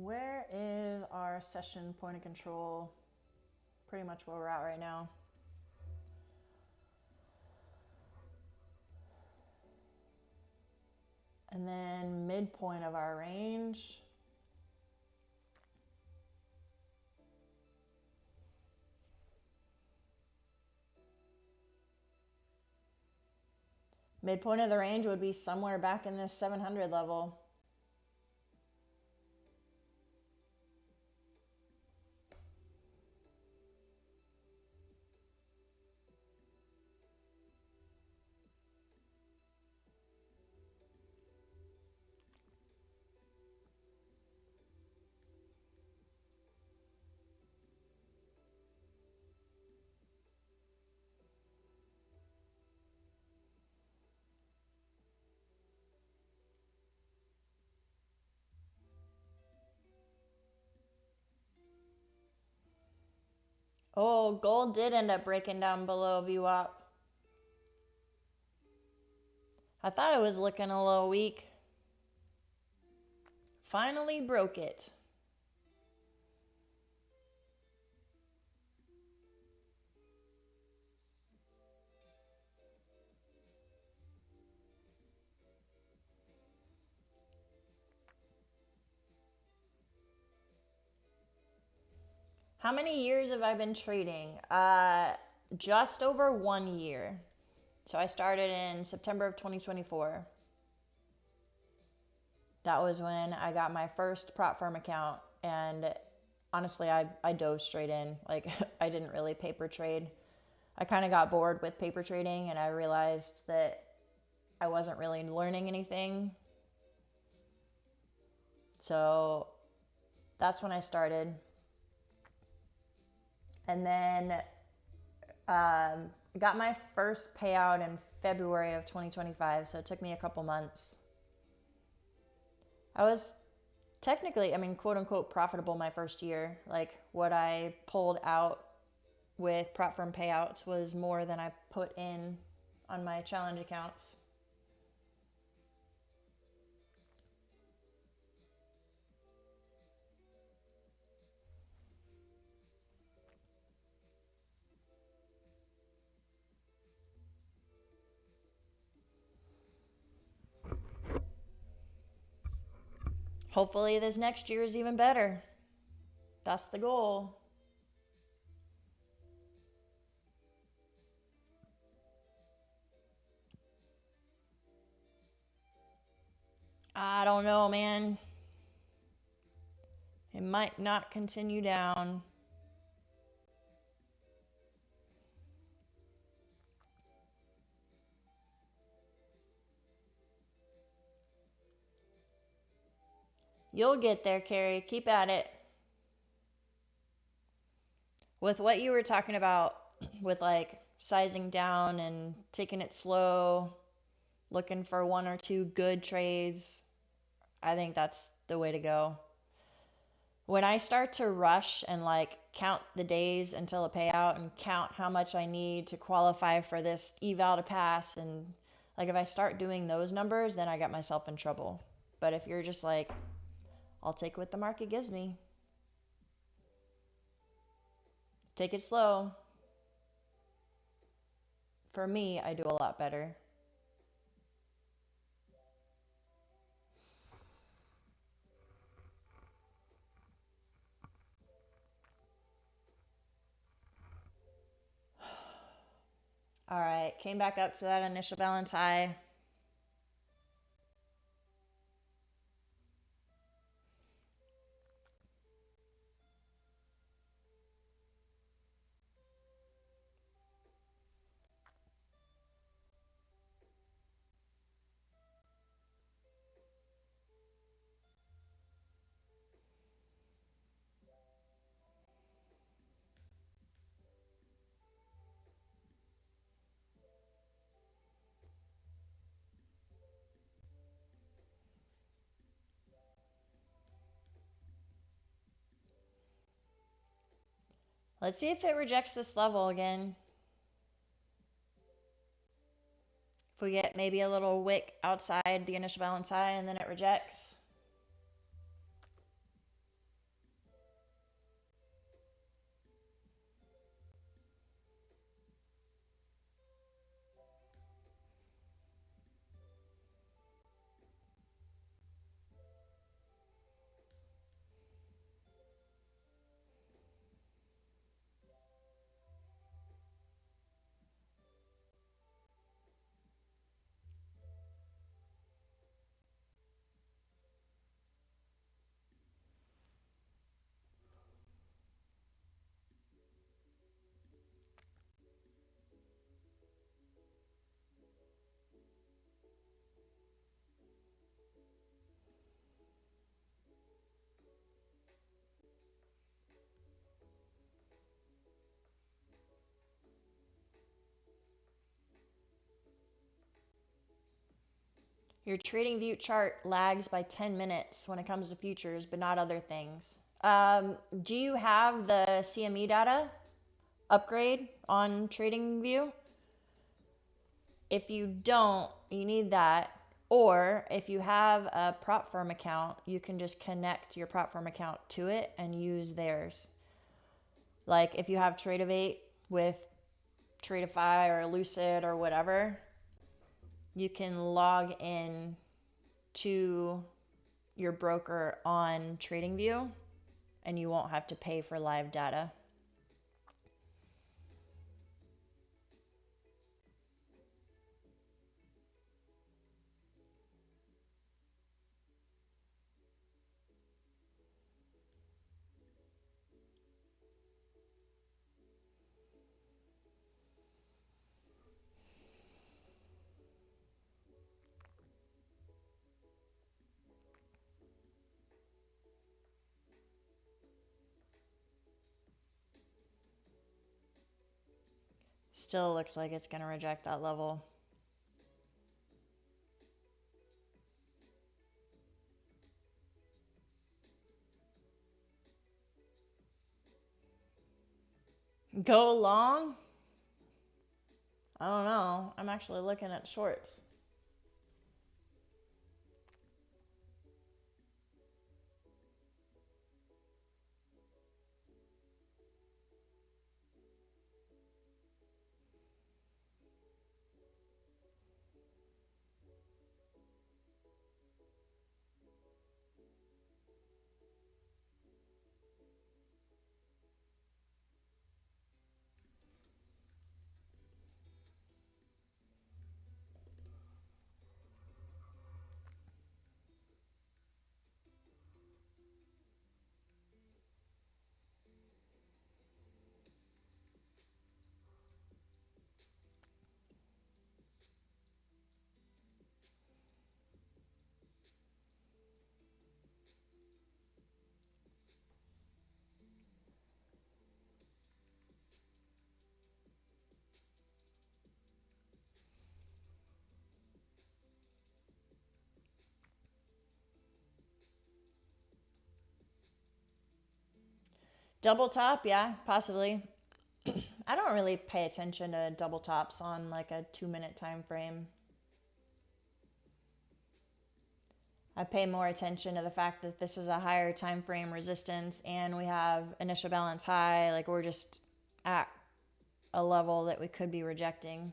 Where is our session point of control? Pretty much where we're at right now. And then midpoint of our range. Midpoint of the range would be somewhere back in this 700 level. Oh, gold did end up breaking down below VWAP. I thought it was looking a little weak. Finally broke it. How many years have I been trading? Just over 1 year. So I started in September of 2024. That was when I got my first prop firm account, and honestly, I dove straight in. Like, I didn't really paper trade. I kind of got bored with paper trading, and I realized that I wasn't really learning anything. So that's when I started. And then got my first payout in February of 2025, so it took me a couple months. I was technically, quote unquote, profitable my first year. Like, what I pulled out with prop firm payouts was more than I put in on my challenge accounts. Hopefully this next year is even better. That's the goal. I don't know, man. It might not continue down. You'll get there, Carrie. Keep at it. With what you were talking about with like sizing down and taking it slow, looking for one or two good trades, I think that's the way to go. When I start to rush and like count the days until a payout and count how much I need to qualify for this eval to pass, and like if I start doing those numbers, then I got myself in trouble. But if you're just like, I'll take what the market gives me, take it slow. For me, I do a lot better. All right, came back up to that initial balance high. Let's see if it rejects this level again. If we get maybe a little wick outside the initial balance high and then it rejects. Your TradingView chart lags by 10 minutes when it comes to futures, but not other things. Do you have the CME data upgrade on TradingView? If you don't, you need that. Or if you have a prop firm account, you can just connect your prop firm account to it and use theirs. Like if you have Tradeovate with Tradeify or Lucid or whatever, you can log in to your broker on TradingView and you won't have to pay for live data. Still looks like it's going to reject that level. Go long? I don't know. I'm actually looking at shorts. Double top, yeah, possibly. I don't really pay attention to double tops on like a 2-minute time frame. I pay more attention to the fact that this is a higher time frame resistance and we have initial balance high. Like we're just at a level that we could be rejecting.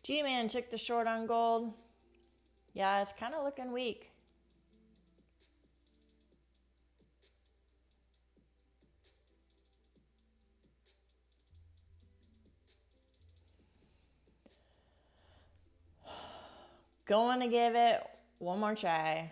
G-Man took the short on gold. Yeah, it's kind of looking weak. Going to give it one more try.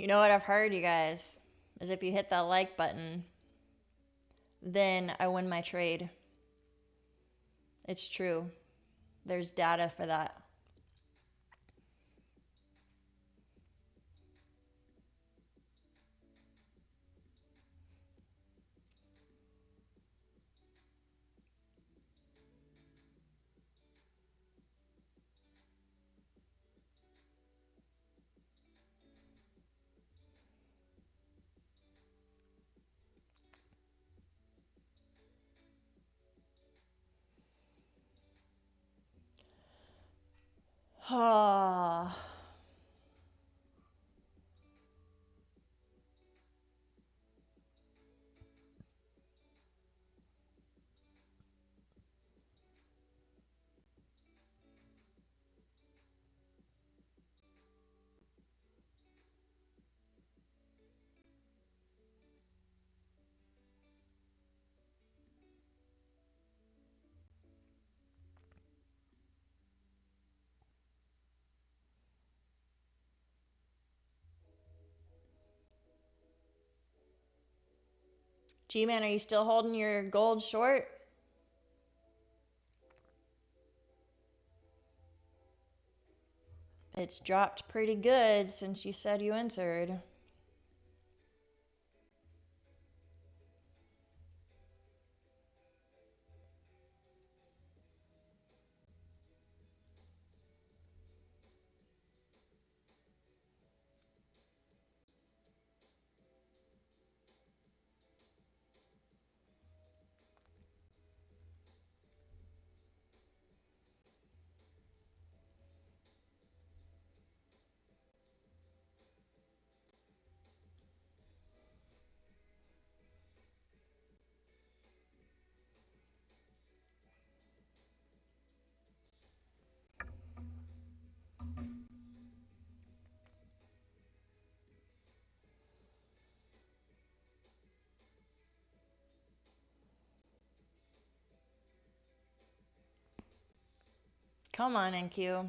You know what I've heard, you guys, is if you hit that like button, then I win my trade. It's true. There's data for that. Ah. G-Man, are you still holding your gold short? It's dropped pretty good since you said you entered. Come on, NQ.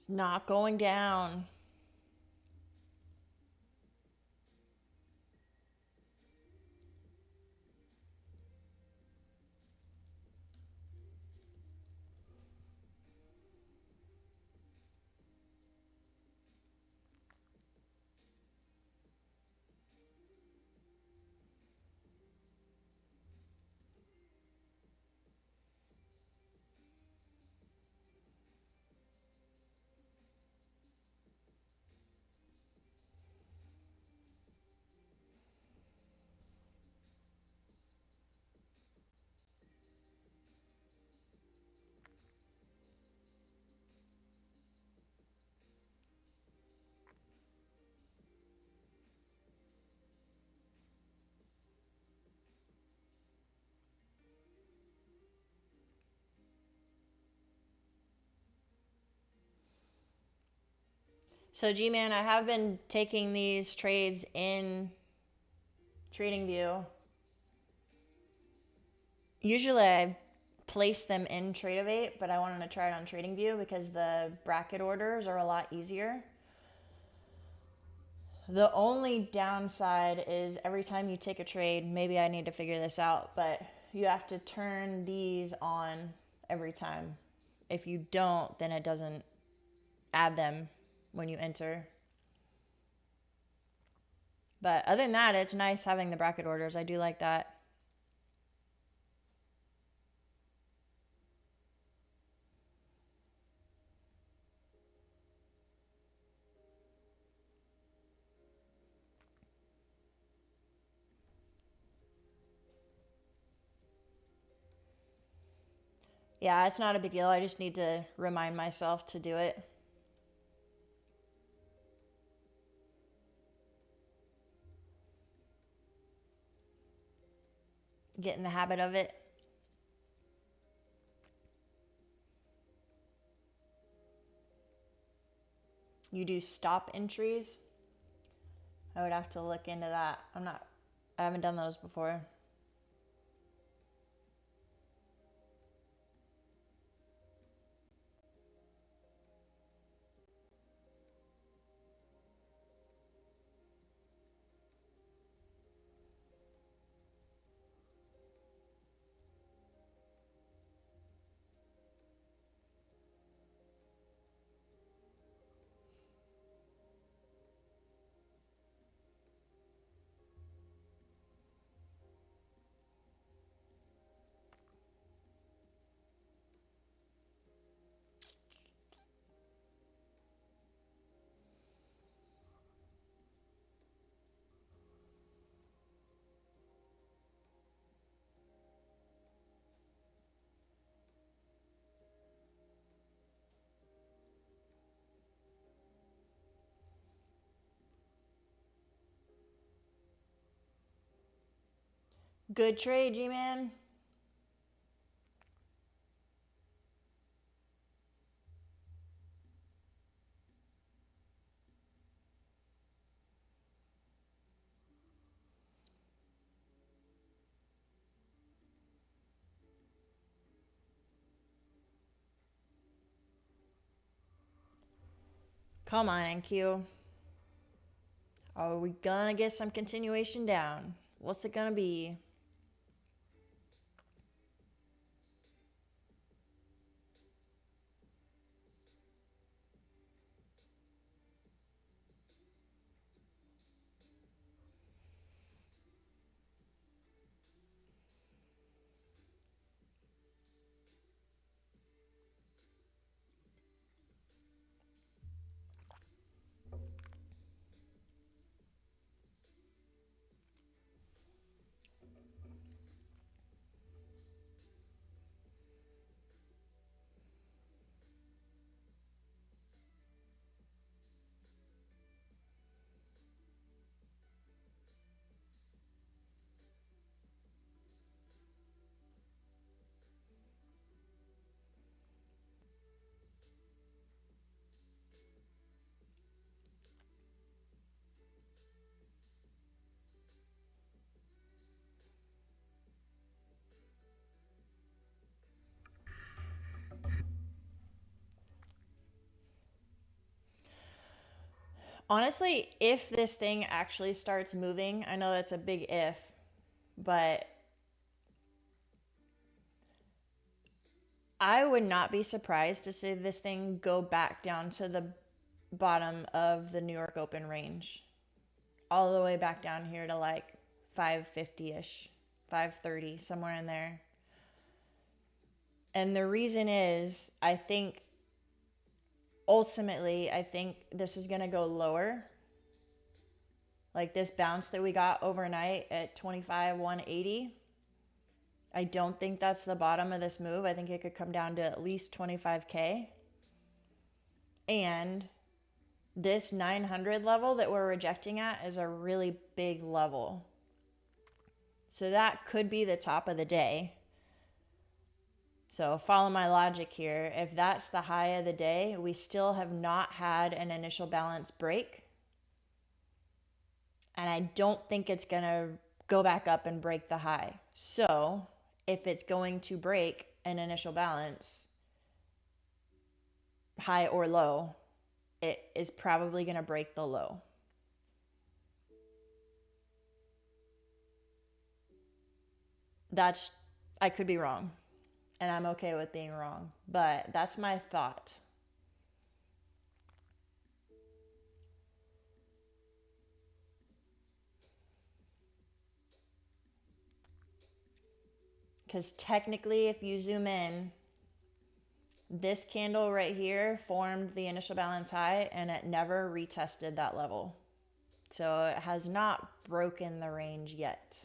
It's not going down. So G-Man, I have been taking these trades in TradingView. Usually I place them in Tradeovate, but I wanted to try it on TradingView because the bracket orders are a lot easier. The only downside is every time you take a trade, maybe I need to figure this out, but you have to turn these on every time. If you don't, then it doesn't add them when you enter. But other than that, it's nice having the bracket orders. I do like that. Yeah, it's not a big deal. I just need to remind myself to do it. Get in the habit of it. You do stop entries. I would have to look into that. I haven't done those before. Good trade, G-Man. Come on, NQ. Are we gonna get some continuation down? What's it gonna be? Honestly, if this thing actually starts moving, I know that's a big if, but I would not be surprised to see this thing go back down to the bottom of the New York Open range. All the way back down here to like 550-ish, 530, somewhere in there. And the reason is, I think ultimately, I think this is going to go lower. Like this bounce that we got overnight at 25,180. I don't think that's the bottom of this move. I think it could come down to at least 25K. And this 900 level that we're rejecting at is a really big level. So that could be the top of the day. So follow my logic here. If that's the high of the day, we still have not had an initial balance break. And I don't think it's going to go back up and break the high. So if it's going to break an initial balance, high or low, it is probably going to break the low. I could be wrong, and I'm okay with being wrong, but that's my thought. Because technically, if you zoom in, this candle right here formed the initial balance high, and it never retested that level. So it has not broken the range yet.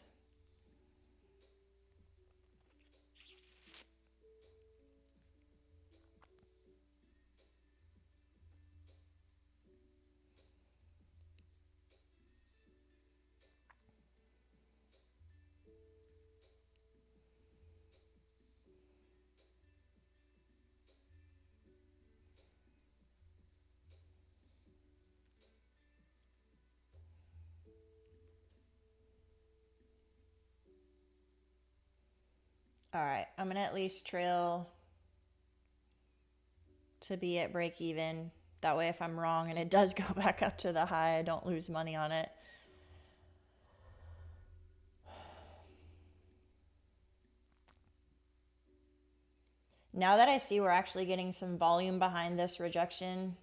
All right, I'm going to at least trail to be at break even. That way, if I'm wrong and it does go back up to the high, I don't lose money on it. Now that I see we're actually getting some volume behind this rejection,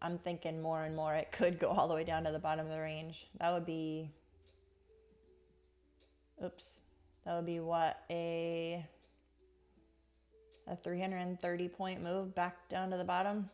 I'm thinking more and more it could go all the way down to the bottom of the range. That would be, oops, that would be what, a 330 point move back down to the bottom.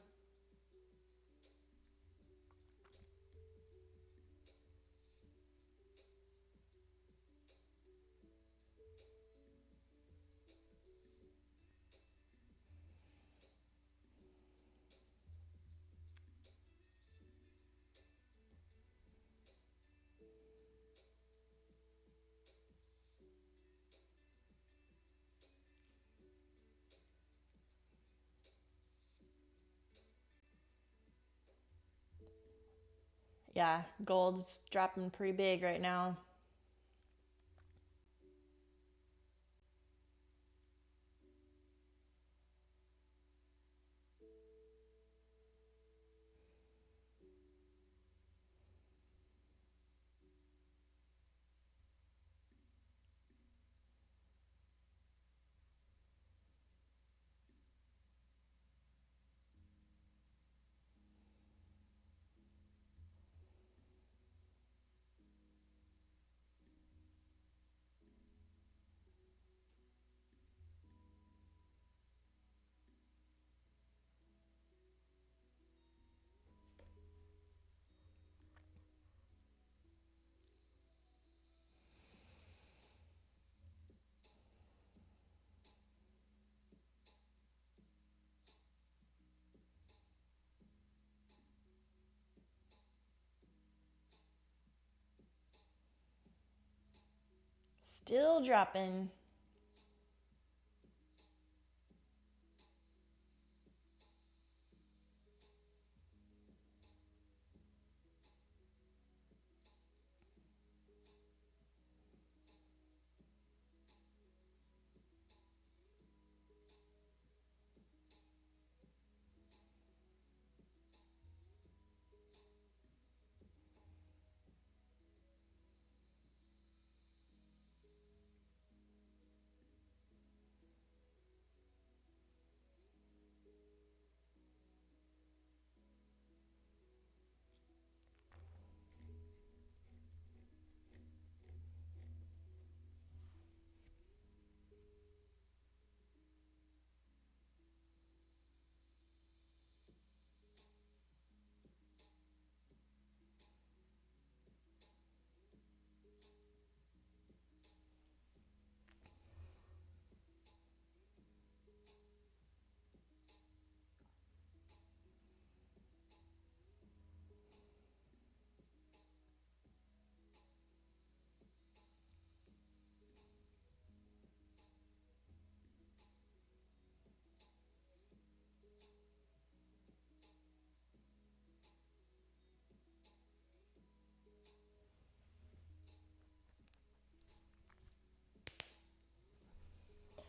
Yeah, gold's dropping pretty big right now. Still dropping.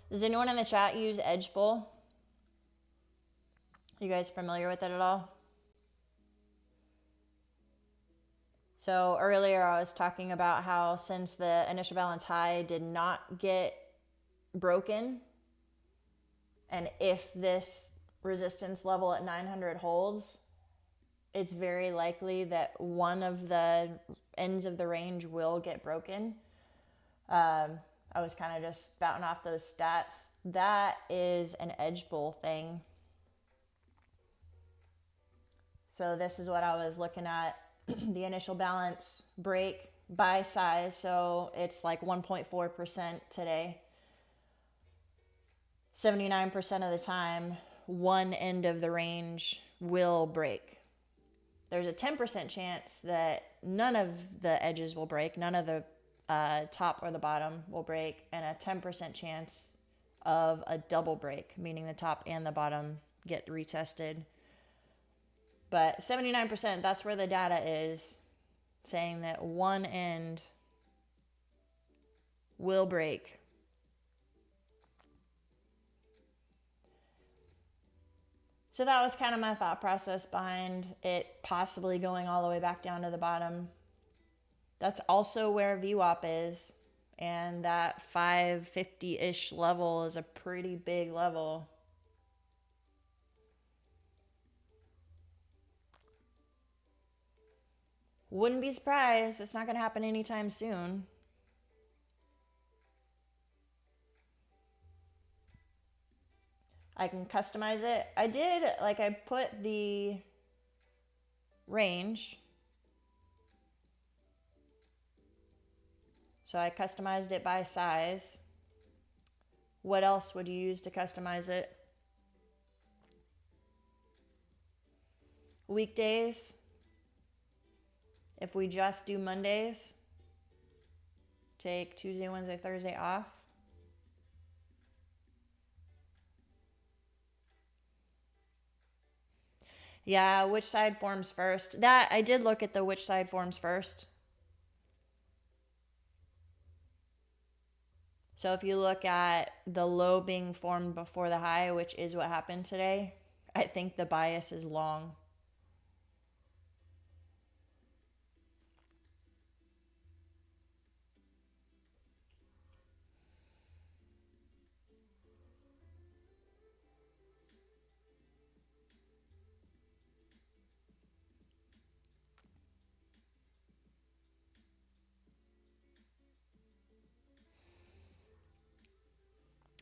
Does anyone in the chat use Edgeful? You guys familiar with it at all? So earlier I was talking about how since the initial balance high did not get broken, and if this resistance level at 900 holds, it's very likely that one of the ends of the range will get broken. I was kind of just spouting off those stats. That is an Edgeful thing. So this is what I was looking at. The initial balance break by size. So it's like 1.4% today. 79% of the time, one end of the range will break. There's a 10% chance that none of the edges will break, none of the top or the bottom will break, and a 10% chance of a double break, meaning the top and the bottom get retested. But 79%, that's where the data is, saying that one end will break. So that was kind of my thought process behind it possibly going all the way back down to the bottom. That's also where VWAP is, and that 550-ish level is a pretty big level. Wouldn't be surprised. It's not going to happen anytime soon. I can customize it. I did, like, I put the range. So I customized it by size. What else would you use to customize it? Weekdays. If we just do Mondays, take Tuesday, Wednesday, Thursday off. Yeah, which side forms first? That I did look at the which side forms first. So if you look at the low being formed before the high, which is what happened today, I think the bias is long.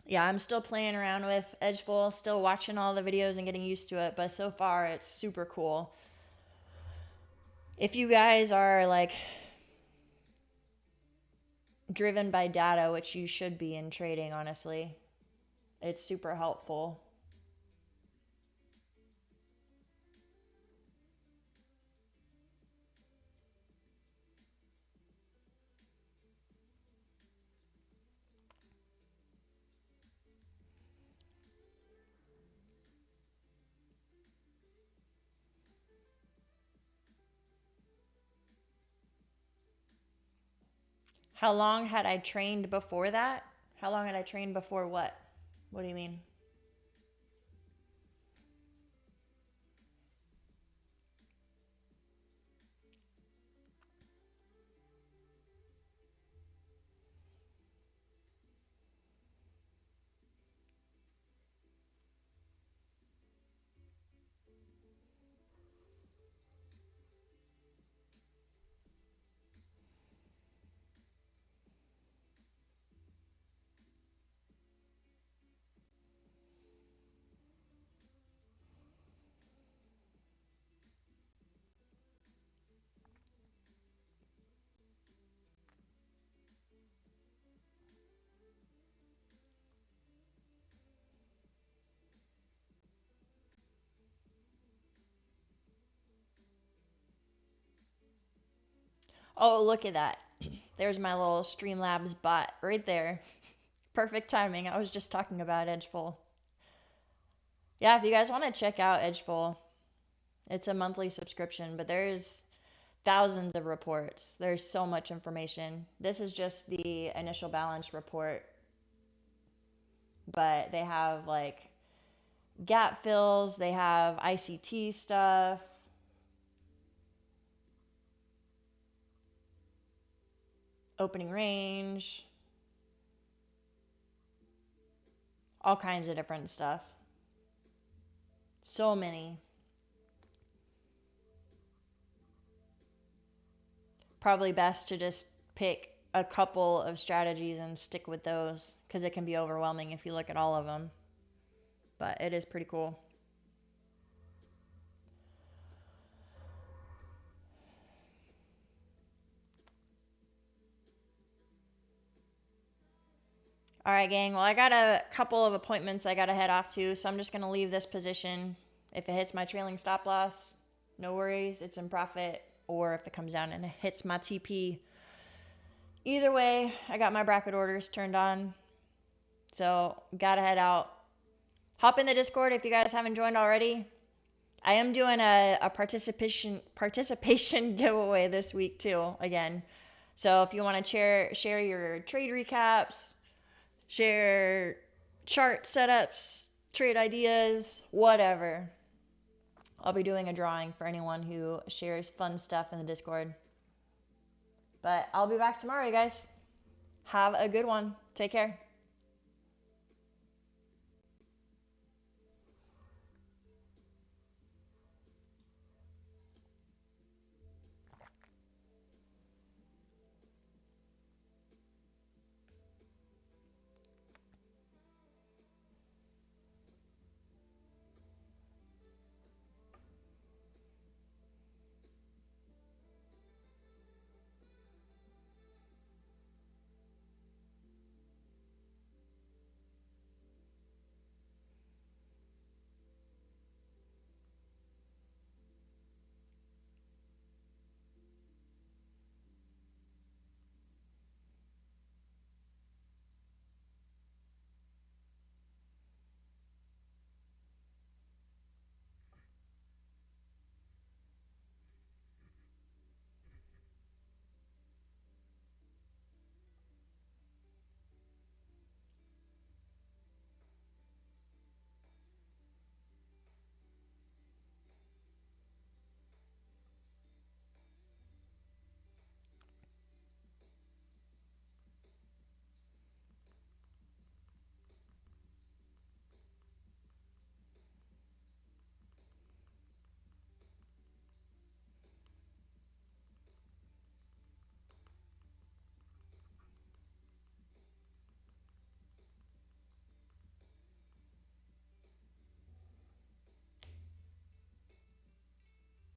Yeah, I'm still playing around with Edgeful, still watching all the videos and getting used to it, but so far it's super cool. If you guys are like driven by data, which you should be in trading, honestly, it's super helpful. How long had I trained before that? How long had I trained before what? What do you mean? Oh, look at that. There's my little Streamlabs bot right there. Perfect timing. I was just talking about Edgeful. Yeah, if you guys want to check out Edgeful, it's a monthly subscription, but there's thousands of reports. There's so much information. This is just the initial balance report. but they have like gap fills, they have ICT stuff, opening range, all kinds of different stuff. So many. Probably best to just pick a couple of strategies and stick with those, because it can be overwhelming if you look at all of them. But it is pretty cool. All right, gang. Well, I got a couple of appointments I got to head off to, so I'm just going to leave this position. If it hits my trailing stop loss, no worries, it's in profit. Or if it comes down and it hits my TP, either way, I got my bracket orders turned on. So, got to head out. Hop in the Discord if you guys haven't joined already. I am doing a participation giveaway this week too, again. So, if you want to share your trade recaps, share chart setups, trade ideas, whatever, I'll be doing a drawing for anyone who shares fun stuff in the Discord. But I'll be back tomorrow, you guys. Have a good one. Take care.